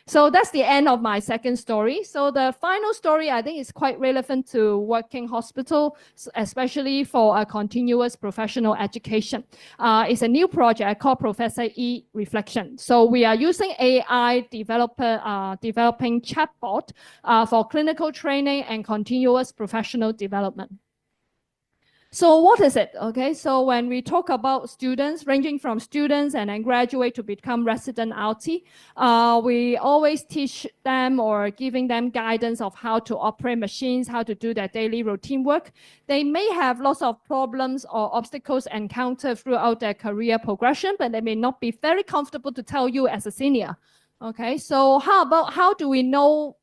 Speaker 8: So that's the end of my second story. So the final story, I think, is quite relevant to working hospital, especially for a continuous professional education. It's a new project called Professor E Reflection. So we are using AI developing chatbot for clinical training and continuous professional development. So what is it? Okay, so when we talk about students, ranging from students and then graduate to become resident RT, we always teach them or giving them guidance of how to operate machines, how to do their daily routine work. They may have lots of problems or obstacles encountered throughout their career progression, but they may not be very comfortable to tell you as a senior. Okay, so how do we know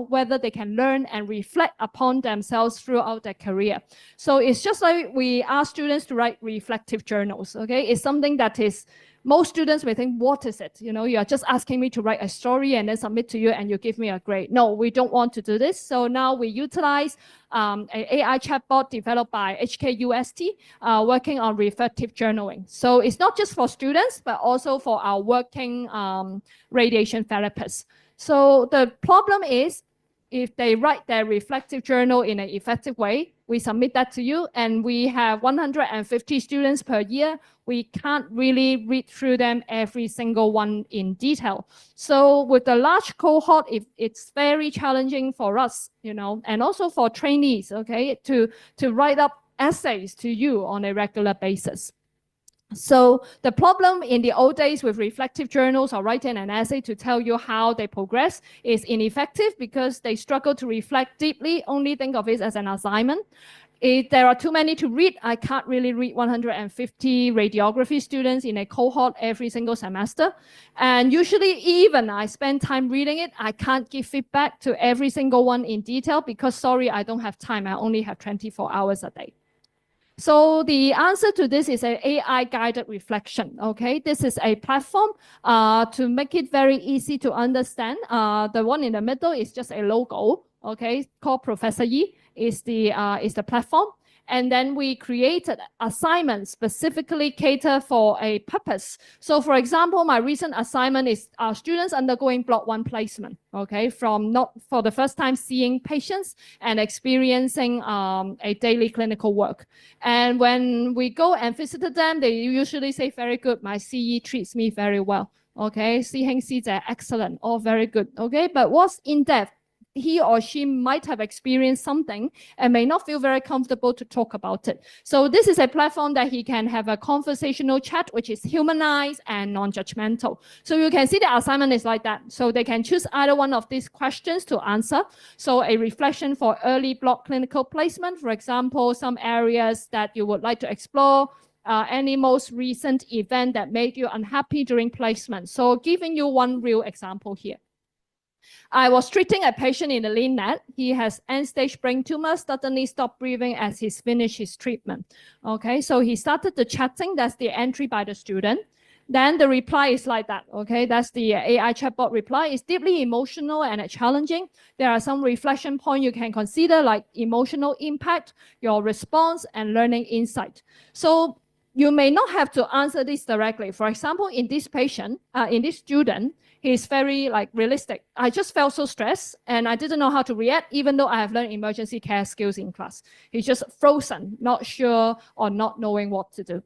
Speaker 8: whether they can learn and reflect upon themselves throughout their career? So it's just like we ask students to write reflective journals, okay? It's something that is, most students may think, what is it? You are just asking me to write a story and then submit to you and you give me a grade. No, we don't want to do this. So now we utilize an AI chatbot developed by HKUST, working on reflective journaling. So it's not just for students, but also for our working radiation therapists. So the problem is, if they write their reflective journal in an effective way, we submit that to you, and we have 150 students per year. We can't really read through them every single one in detail. So with the large cohort, it's very challenging for us, and also for trainees, okay, to write up essays to you on a regular basis. So the problem in the old days with reflective journals or writing an essay to tell you how they progress is ineffective because they struggle to reflect deeply, only think of it as an assignment. If there are too many to read, I can't really read 150 radiography students in a cohort every single semester. And usually even I spend time reading it, I can't give feedback to every single one in detail because, sorry, I don't have time. I only have 24 hours a day. So the answer to this is an AI-guided reflection, okay? This is a platform to make it very easy to understand. The one in the middle is just a logo, okay? Called Professor Yi is the platform. And then we created assignments specifically cater for a purpose. So for example, my recent assignment is students undergoing Block 1 placement, okay, from not for the first time seeing patients and experiencing a daily clinical work. And when we go and visited them, they usually say, very good, my CE treats me very well, okay, 師兄師姐 excellent, all very good, okay, but what's in depth? He or she might have experienced something and may not feel very comfortable to talk about it. So this is a platform that he can have a conversational chat, which is humanized and non-judgmental. So you can see the assignment is like that. So they can choose either one of these questions to answer. So a reflection for early block clinical placement, for example, some areas that you would like to explore, any most recent event that made you unhappy during placement. So giving you one real example here. I was treating a patient in the LINAT. He has end-stage brain tumor, suddenly stopped breathing as he's finished his treatment. Okay, so he started the chatting. That's the entry by the student. Then the reply is like that. Okay, that's the AI chatbot reply. It's deeply emotional and challenging. There are some reflection points you can consider, like emotional impact, your response, and learning insight. So you may not have to answer this directly. For example, in this patient, in this student, he's very realistic. I just felt so stressed and I didn't know how to react, even though I have learned emergency care skills in class. He's just frozen, not sure or not knowing what to do.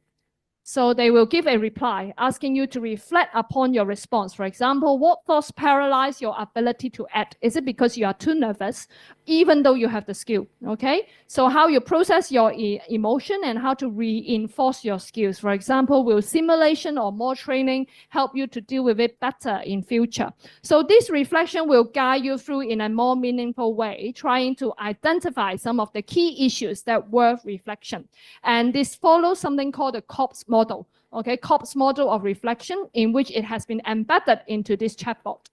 Speaker 8: So they will give a reply asking you to reflect upon your response. For example, what thoughts paralyze your ability to act? Is it because you are too nervous, even though you have the skill? Okay, so how you process your emotion and how to reinforce your skills. For example, will simulation or more training help you to deal with it better in future? So this reflection will guide you through in a more meaningful way, trying to identify some of the key issues that worth reflection. And this follows something called the COPS model, okay, COPS model of reflection, in which it has been embedded into this chatbot.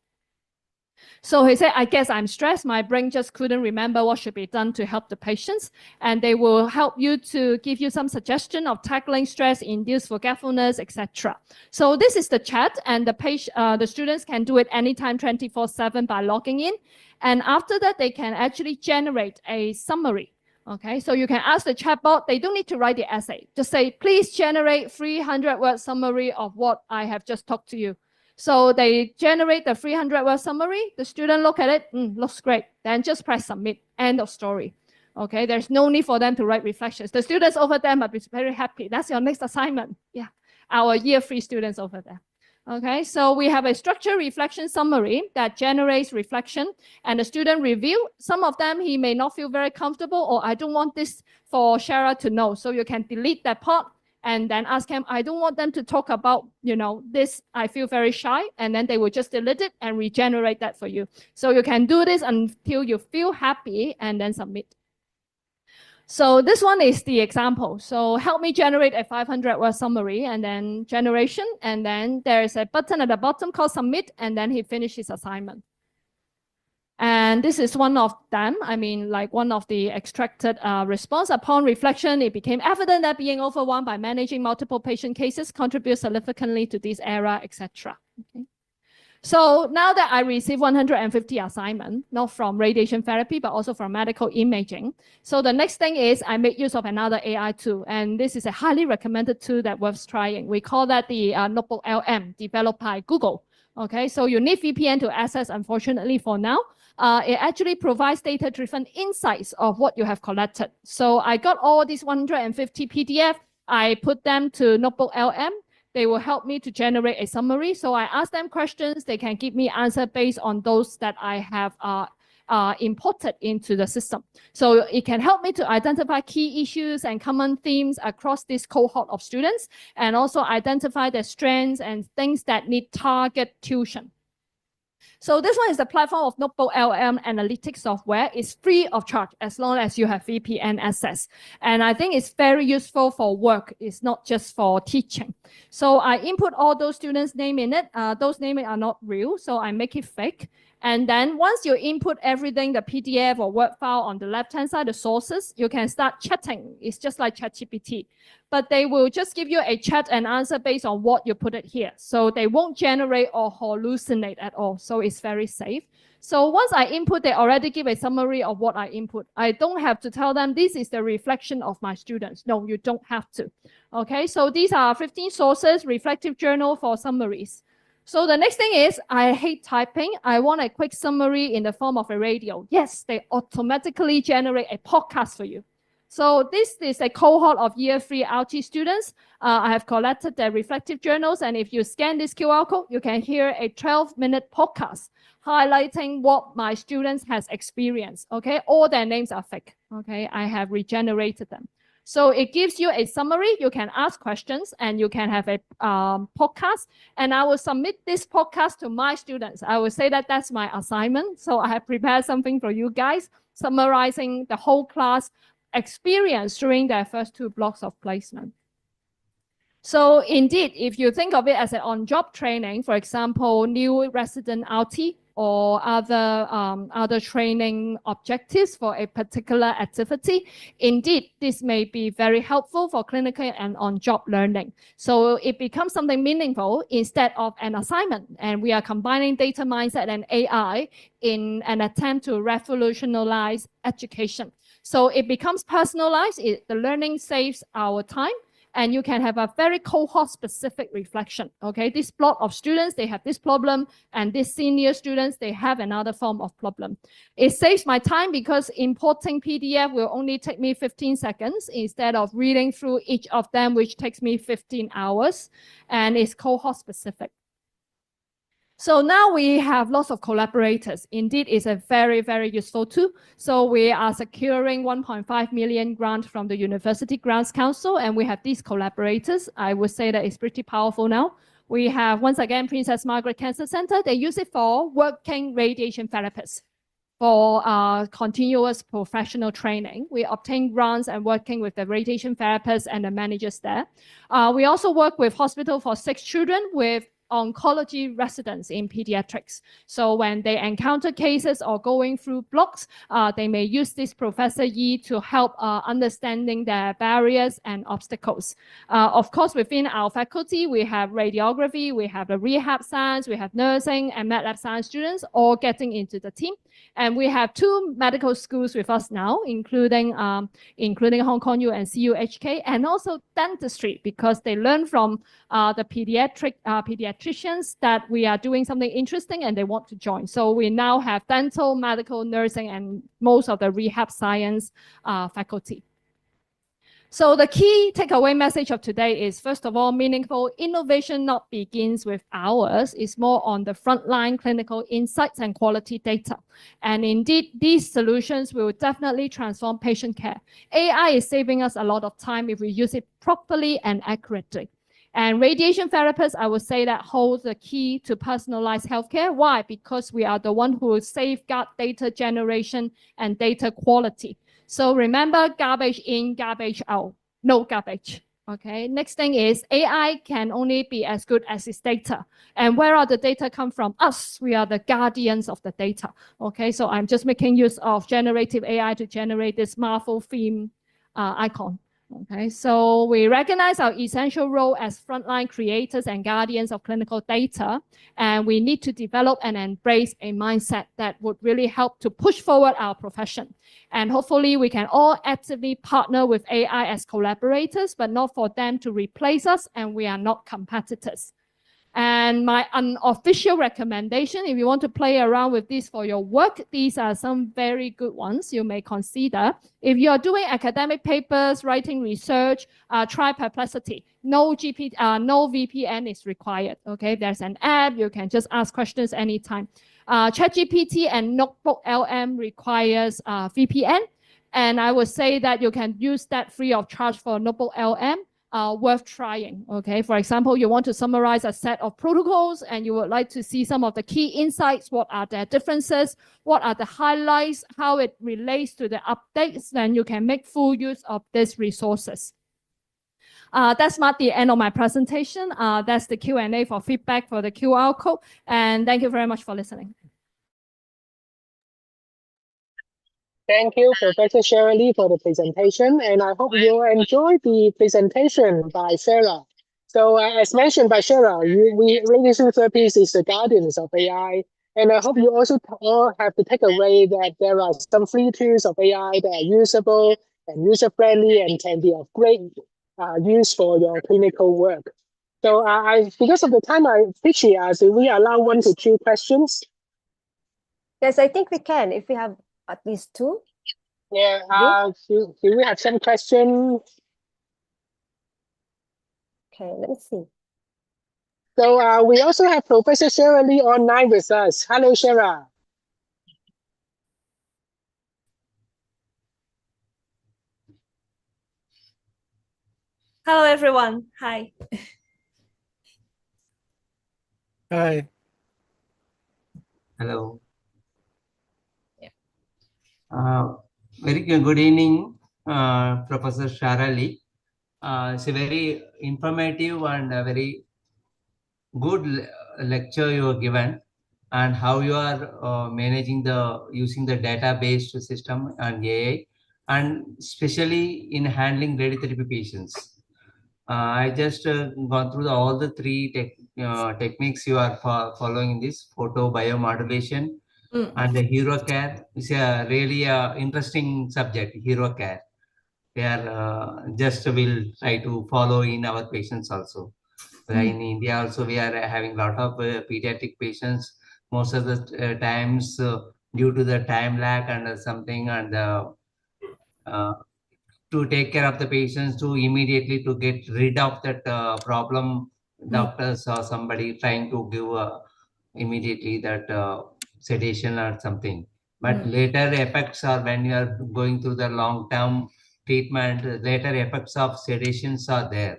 Speaker 8: So he said, I guess I'm stressed. My brain just couldn't remember what should be done to help the patients. And they will help you to give you some suggestion of tackling stress, induced forgetfulness, etc. So this is the chat, and the students can do it anytime 24/7 by logging in. And after that, they can actually generate a summary. Okay, so you can ask the chatbot, they don't need to write the essay. Just say, please generate 300-word summary of what I have just talked to you. So they generate the 300-word summary. The student look at it, looks great. Then just press submit, end of story. Okay, there's no need for them to write reflections. The students over there must be very happy. That's your next assignment. Yeah, our year 3 students over there. Okay, so we have a structured reflection summary that generates reflection and the student review. Some of them, he may not feel very comfortable, or I don't want this for Shara to know. So you can delete that part and then ask him, I don't want them to talk about, this, I feel very shy. And then they will just delete it and regenerate that for you. So you can do this until you feel happy and then submit. So this one is the example. So help me generate a 500-word summary and then generation. And then there's a button at the bottom called submit, and then he finished his assignment. And this is one of them. I mean, like one of the extracted response. Upon reflection, it became evident that being overwhelmed by managing multiple patient cases contributes significantly to this error, etc. Okay. So now that I received 150 assignments, not from radiation therapy, but also from medical imaging. So the next thing is I make use of another AI tool. And this is a highly recommended tool that worth trying. We call that the Notebook LM, developed by Google. Okay, so you need VPN to access, unfortunately, for now. It actually provides data-driven insights of what you have collected. So I got all these 150 PDF. I put them to Notebook LM. They will help me to generate a summary. So I ask them questions. They can give me answer based on those that I have imported into the system. So it can help me to identify key issues and common themes across this cohort of students, and also identify the strengths and things that need target tuition. So this one is the platform of Notebook LM analytics software. It's free of charge as long as you have VPN access. And I think it's very useful for work. It's not just for teaching. So I input all those students' names in it. Those names are not real, so I make it fake. And then once you input everything, the PDF or Word file on the left-hand side, the sources, you can start chatting. It's just like ChatGPT. But they will just give you a chat and answer based on what you put it here. So they won't generate or hallucinate at all. So it's very safe. So once I input, they already give a summary of what I input. I don't have to tell them this is the reflection of my students. No, you don't have to. Okay, so these are 15 sources, reflective journal for summaries. So the next thing is, I hate typing. I want a quick summary in the form of a radio. Yes, they automatically generate a podcast for you. So this is a cohort of year 3 RT students. I have collected their reflective journals, and if you scan this QR code, you can hear a 12-minute podcast highlighting what my students has experienced. Okay, all their names are fake. Okay, I have regenerated them. So it gives you a summary. You can ask questions and you can have a podcast. And I will submit this podcast to my students. I will say that that's my assignment. So I have prepared something for you guys, summarizing the whole class experience during their first 2 blocks of placement. So indeed, if you think of it as an on-job training, for example, new resident RT or other training objectives for a particular activity, indeed, this may be very helpful for clinical and on-job learning. So it becomes something meaningful instead of an assignment. And we are combining data mindset and AI in an attempt to revolutionize education. So it becomes personalized. The learning saves our time. And you can have a very cohort-specific reflection, okay? This block of students, they have this problem, and these senior students, they have another form of problem. It saves my time because importing PDF will only take me 15 seconds instead of reading through each of them, which takes me 15 hours, and it's cohort-specific. So now we have lots of collaborators. Indeed, it's a very, very useful tool. So we are securing 1.5 million grant from the University Grants Council, and we have these collaborators. I would say that it's pretty powerful now. We have, once again, Princess Margaret Cancer Center. They use it for working radiation therapists for continuous professional training. We obtain grants and working with the radiation therapists and the managers there. We also work with Hospital for Sick Children with oncology residents in pediatrics. So when they encounter cases or going through blocks, they may use this Professor Yi to help understanding their barriers and obstacles. Of course, within our faculty, we have radiography, we have the rehab science, we have nursing and med lab science students all getting into the team. And we have 2 medical schools with us now, including Hong Kong U and CUHK, and also dentistry, because they learn from the pediatricians that we are doing something interesting and they want to join. So we now have dental, medical, nursing, and most of the rehab science faculty. So the key takeaway message of today is, first of all, meaningful innovation not begins with hours. It's more on the frontline clinical insights and quality data. And indeed, these solutions will definitely transform patient care. AI is saving us a lot of time if we use it properly and accurately. And radiation therapists, I would say, that holds the key to personalized healthcare. Why? Because we are the one who will safeguard data generation and data quality. So remember, garbage in, garbage out, no garbage. Okay. Next thing is, AI can only be as good as its data. And where are the data come from? Us. We are the guardians of the data. Okay. So I'm just making use of generative AI to generate this Marvel theme icon. Okay, so we recognize our essential role as frontline creators and guardians of clinical data, and we need to develop and embrace a mindset that would really help to push forward our profession. And hopefully we can all actively partner with AI as collaborators, but not for them to replace us, and we are not competitors. And my unofficial recommendation, if you want to play around with this for your work, these are some very good ones you may consider. If you are doing academic papers, writing research, try Perplexity. No VPN is required. Okay, there's an app, you can just ask questions anytime. ChatGPT and Notebook LM requires VPN, and I would say that you can use that free of charge for Notebook LM. Worth trying. Okay, for example, you want to summarize a set of protocols and you would like to see some of the key insights, what are their differences, what are the highlights, how it relates to the updates, then you can make full use of these resources. That's not the end of my presentation. That's the Q&A for feedback for the QR code, and thank you very much for listening.
Speaker 7: Thank you, Professor Shirley, for the presentation, and I hope you enjoyed the presentation by Sarah. So as mentioned by Sarah, radiation therapies is the guardians of AI, and I hope you also all have to take away that there are some free tools of AI that are usable and user-friendly and can be of great use for your clinical work. So because of the time, do we allow 1 to 2 questions?
Speaker 3: Yes, I think we can, if we have at least 2.
Speaker 7: Yeah, do we have some questions?
Speaker 3: Okay, let me see.
Speaker 7: So we also have Professor Sarah Lee online with us. Hello, Sarah.
Speaker 10: Hello, everyone. Hi.
Speaker 6: Hi.
Speaker 1: Hello. Very good evening, Professor Sharali. It's a very informative and a very good lecture you have given, and how you are managing using the database system and AI, and especially in handling radiotherapy patients. I just gone through all the 3 techniques you are following in this photo biomodulation and the hero care. It's a really interesting subject, hero care. We are just will try to follow in our patients also. In India also we are having a lot of pediatric patients. Most of the times due to the time lag and something, and to take care of the patients, to immediately to get rid of that problem, doctors or somebody trying to give immediately that sedation or something. But later effects are when you are going through the long-term treatment, later effects of sedations are there.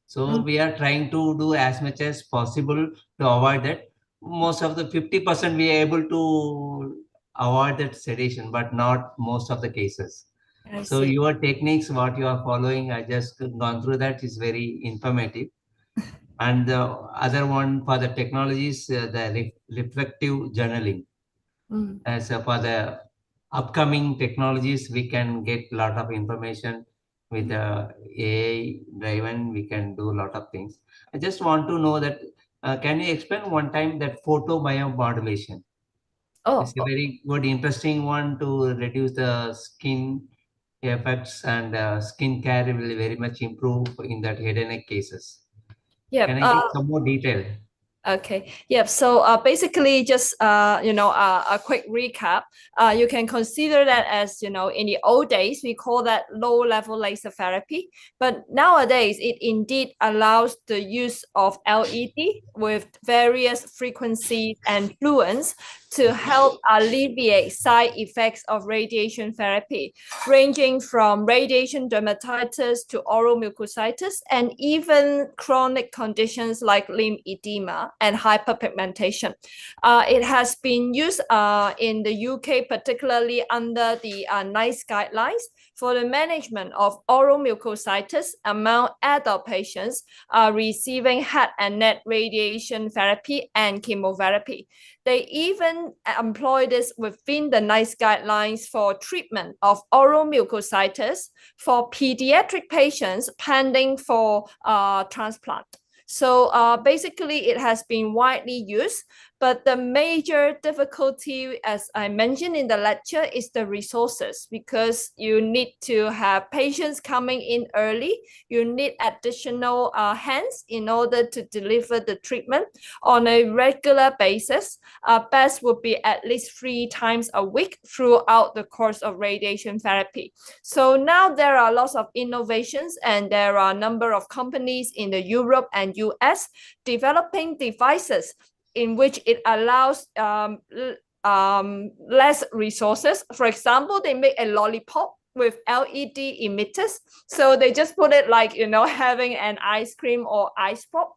Speaker 1: So we are trying to do as much as possible to avoid that. Most of the 50% we are able to avoid that sedation, but not most of the cases. So your techniques, what you are following, I just gone through that, is very informative. And the other one for the technologies, the reflective journaling. As for the upcoming technologies, we can get a lot of information with the AI driven. We can do a lot of things. I just want to know that, can you explain one time that photo biomodulation?
Speaker 10: Oh,
Speaker 1: It's a very good, interesting one to reduce the skin effects, and skin care will very much improve in that head and neck cases.
Speaker 10: yeah.
Speaker 1: Can I get some more detail?
Speaker 10: Okay. Yep. So basically, just a quick recap. You can consider that as in the old days we call that low-level laser therapy, but nowadays it indeed allows the use of LED with various frequencies and fluence to help alleviate side effects of radiation therapy, ranging from radiation dermatitis to oral mucositis, and even chronic conditions like limb edema and hyperpigmentation. It has been used in the UK, particularly under the NICE guidelines for the management of oral mucositis among adult patients receiving head and neck radiation therapy and chemotherapy. They even employ this within the NICE guidelines for treatment of oral mucositis for pediatric patients pending for transplant. So basically, it has been widely used, but the major difficulty, as I mentioned in the lecture, is the resources, because you need to have patients coming in early. You need additional hands in order to deliver the treatment on a regular basis. Best would be at least 3 times a week throughout the course of radiation therapy. So now there are lots of innovations, and there are a number of companies in the Europe and US developing devices in which it allows less resources. For example, they make a lollipop with LED emitters. So they just put it like, having an ice cream or ice pop,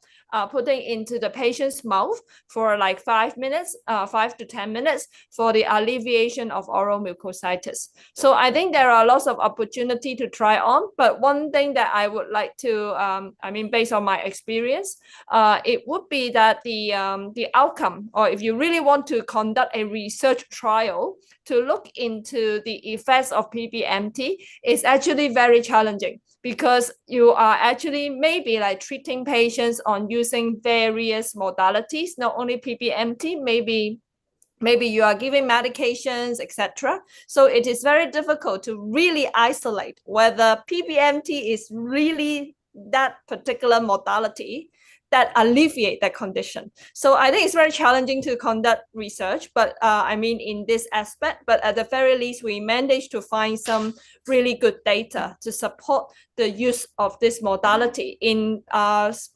Speaker 10: putting into the patient's mouth for like 5 minutes, 5 to 10 minutes for the alleviation of oral mucositis. So I think there are lots of opportunity to try on. But one thing that I would like to, based on my experience, it would be that the outcome, or if you really want to conduct a research trial to look into the effects of PBMT, is actually very challenging, because you are actually maybe like treating patients on using various modalities, not only PBMT, maybe you are giving medications, etc. So it is very difficult to really isolate whether PBMT is really that particular modality that alleviate that condition. So I think it's very challenging to conduct research, but in this aspect, but at the very least, we managed to find some really good data to support the use of this modality in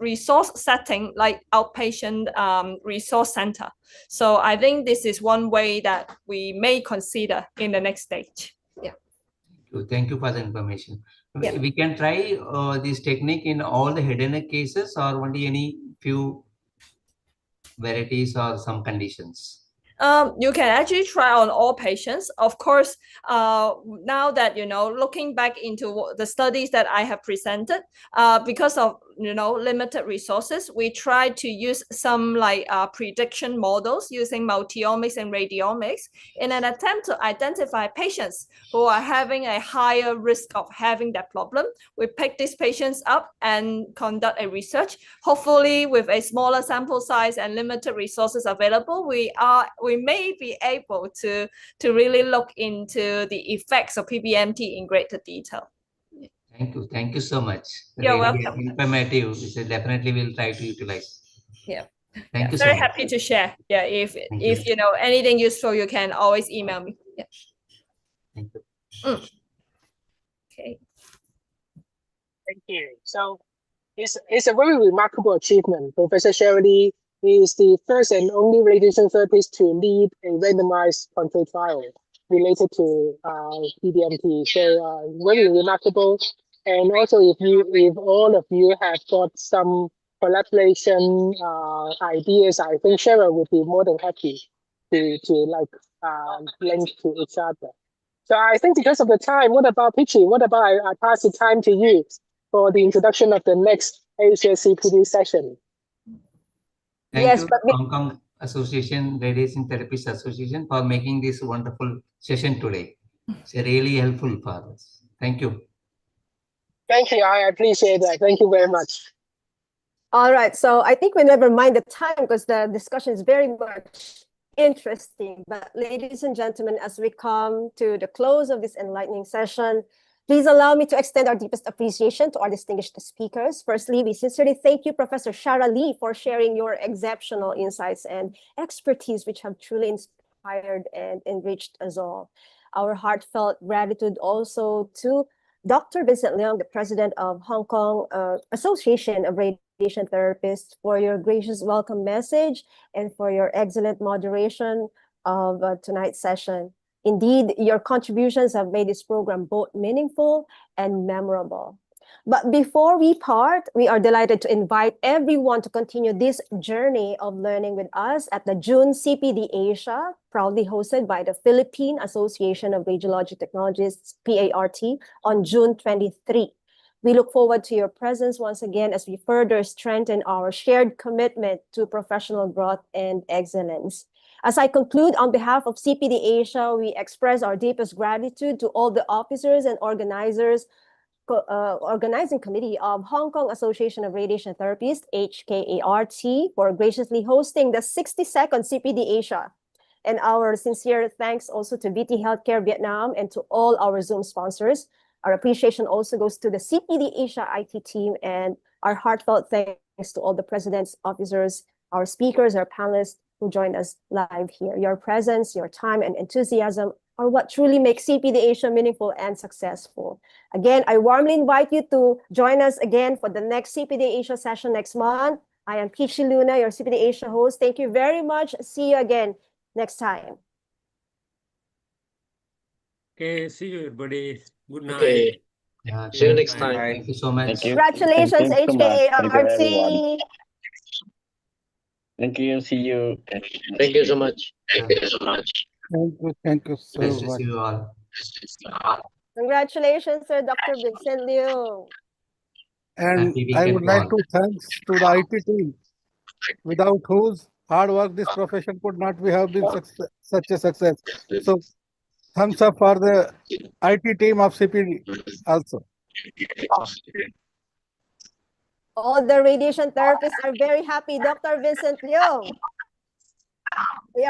Speaker 10: resource setting like outpatient resource center. So I think this is one way that we may consider in the next stage. Yeah.
Speaker 1: Thank you for the information.
Speaker 10: Yeah.
Speaker 1: We can try this technique in all the head and neck cases, or only any few varieties or some conditions?
Speaker 10: You can actually try on all patients. Of course, now that, looking back into the studies that I have presented, because of, limited resources, we try to use some prediction models using multiomics and radiomics in an attempt to identify patients who are having a higher risk of having that problem. We pick these patients up and conduct a research. Hopefully, with a smaller sample size and limited resources available, we may be able to really look into the effects of PBMT in greater detail.
Speaker 1: Thank you so much.
Speaker 10: You're
Speaker 1: Really
Speaker 10: welcome.
Speaker 1: informative. So definitely we'll try to utilize.
Speaker 10: Yeah.
Speaker 1: Thank you so
Speaker 10: very
Speaker 1: much.
Speaker 10: happy to share. Yeah, if
Speaker 1: Thank
Speaker 10: you know anything useful, you can always email me. Yeah.
Speaker 1: Thank you.
Speaker 10: Okay.
Speaker 7: Thank you. So it's a very remarkable achievement. Professor Sherry is the first and only radiation therapist to lead a randomized control trial related to PBMT. So very remarkable. And also, if all of you have got some collaboration ideas, I think Cheryl would be more than happy to link to each other. So I think because of the time, what about Pichi? What about I pass the time to you for the introduction of the next ASIA CPD session?
Speaker 1: Thank you, Hong Kong Association, Radiation Therapists Association, for making this wonderful session today. It's really helpful for us. Thank you.
Speaker 7: Thank you. I appreciate that. Thank you very much.
Speaker 3: All right. So I think we never mind the time because the discussion is very much interesting. But ladies and gentlemen, as we come to the close of this enlightening session, please allow me to extend our deepest appreciation to our distinguished speakers. Firstly, we sincerely thank you, Professor Shara Lee, for sharing your exceptional insights and expertise, which have truly inspired and enriched us all. Our heartfelt gratitude also to Dr. Vincent Leong, the president of Hong Kong Association of Radiation Therapists, for your gracious welcome message and for your excellent moderation of tonight's session. Indeed, your contributions have made this program both meaningful and memorable. But before we part, we are delighted to invite everyone to continue this journey of learning with us at the June CPD Asia, proudly hosted by the Philippine Association of Radiology Technologists, PART, on June 23. We look forward to your presence once again as we further strengthen our shared commitment to professional growth and excellence. As I conclude, on behalf of CPD Asia, we express our deepest gratitude to all the officers and organizing committee of Hong Kong Association of Radiation Therapists, HKART, for graciously hosting the 62nd CPD Asia. And our sincere thanks also to VT Healthcare Vietnam and to all our Zoom sponsors. Our appreciation also goes to the CPD Asia IT team, and our heartfelt thanks to all the presidents, officers, our speakers, our panelists who joined us live here. Your presence, your time, and enthusiasm are what truly makes CPD Asia meaningful and successful. Again, I warmly invite you to join us again for the next CPD Asia session next month. I am Peachy Luna, your CPD Asia host. Thank you very much. See you again next time.
Speaker 11: Okay, see you everybody. Good night.
Speaker 4: Okay. See you next
Speaker 1: Bye.
Speaker 4: time.
Speaker 1: Thank you so much.
Speaker 5: Thank you.
Speaker 3: Congratulations,
Speaker 5: Thank you so much. Thank you, everyone.
Speaker 3: HKART.
Speaker 5: Thank you. See you.
Speaker 4: Thank you so much.
Speaker 6: Thank you so
Speaker 1: Nice to
Speaker 6: much.
Speaker 1: see you all.
Speaker 3: Congratulations, Sir Dr. Vincent Liu.
Speaker 6: And
Speaker 1: Happy
Speaker 6: I
Speaker 1: weekend
Speaker 6: would
Speaker 1: to
Speaker 6: like
Speaker 1: all.
Speaker 6: to thanks to the IT team, without whose hard work this profession could not have been such a success. So thumbs up for the IT team of CPD also.
Speaker 3: All the radiation therapists are very happy, Dr. Vincent Liu.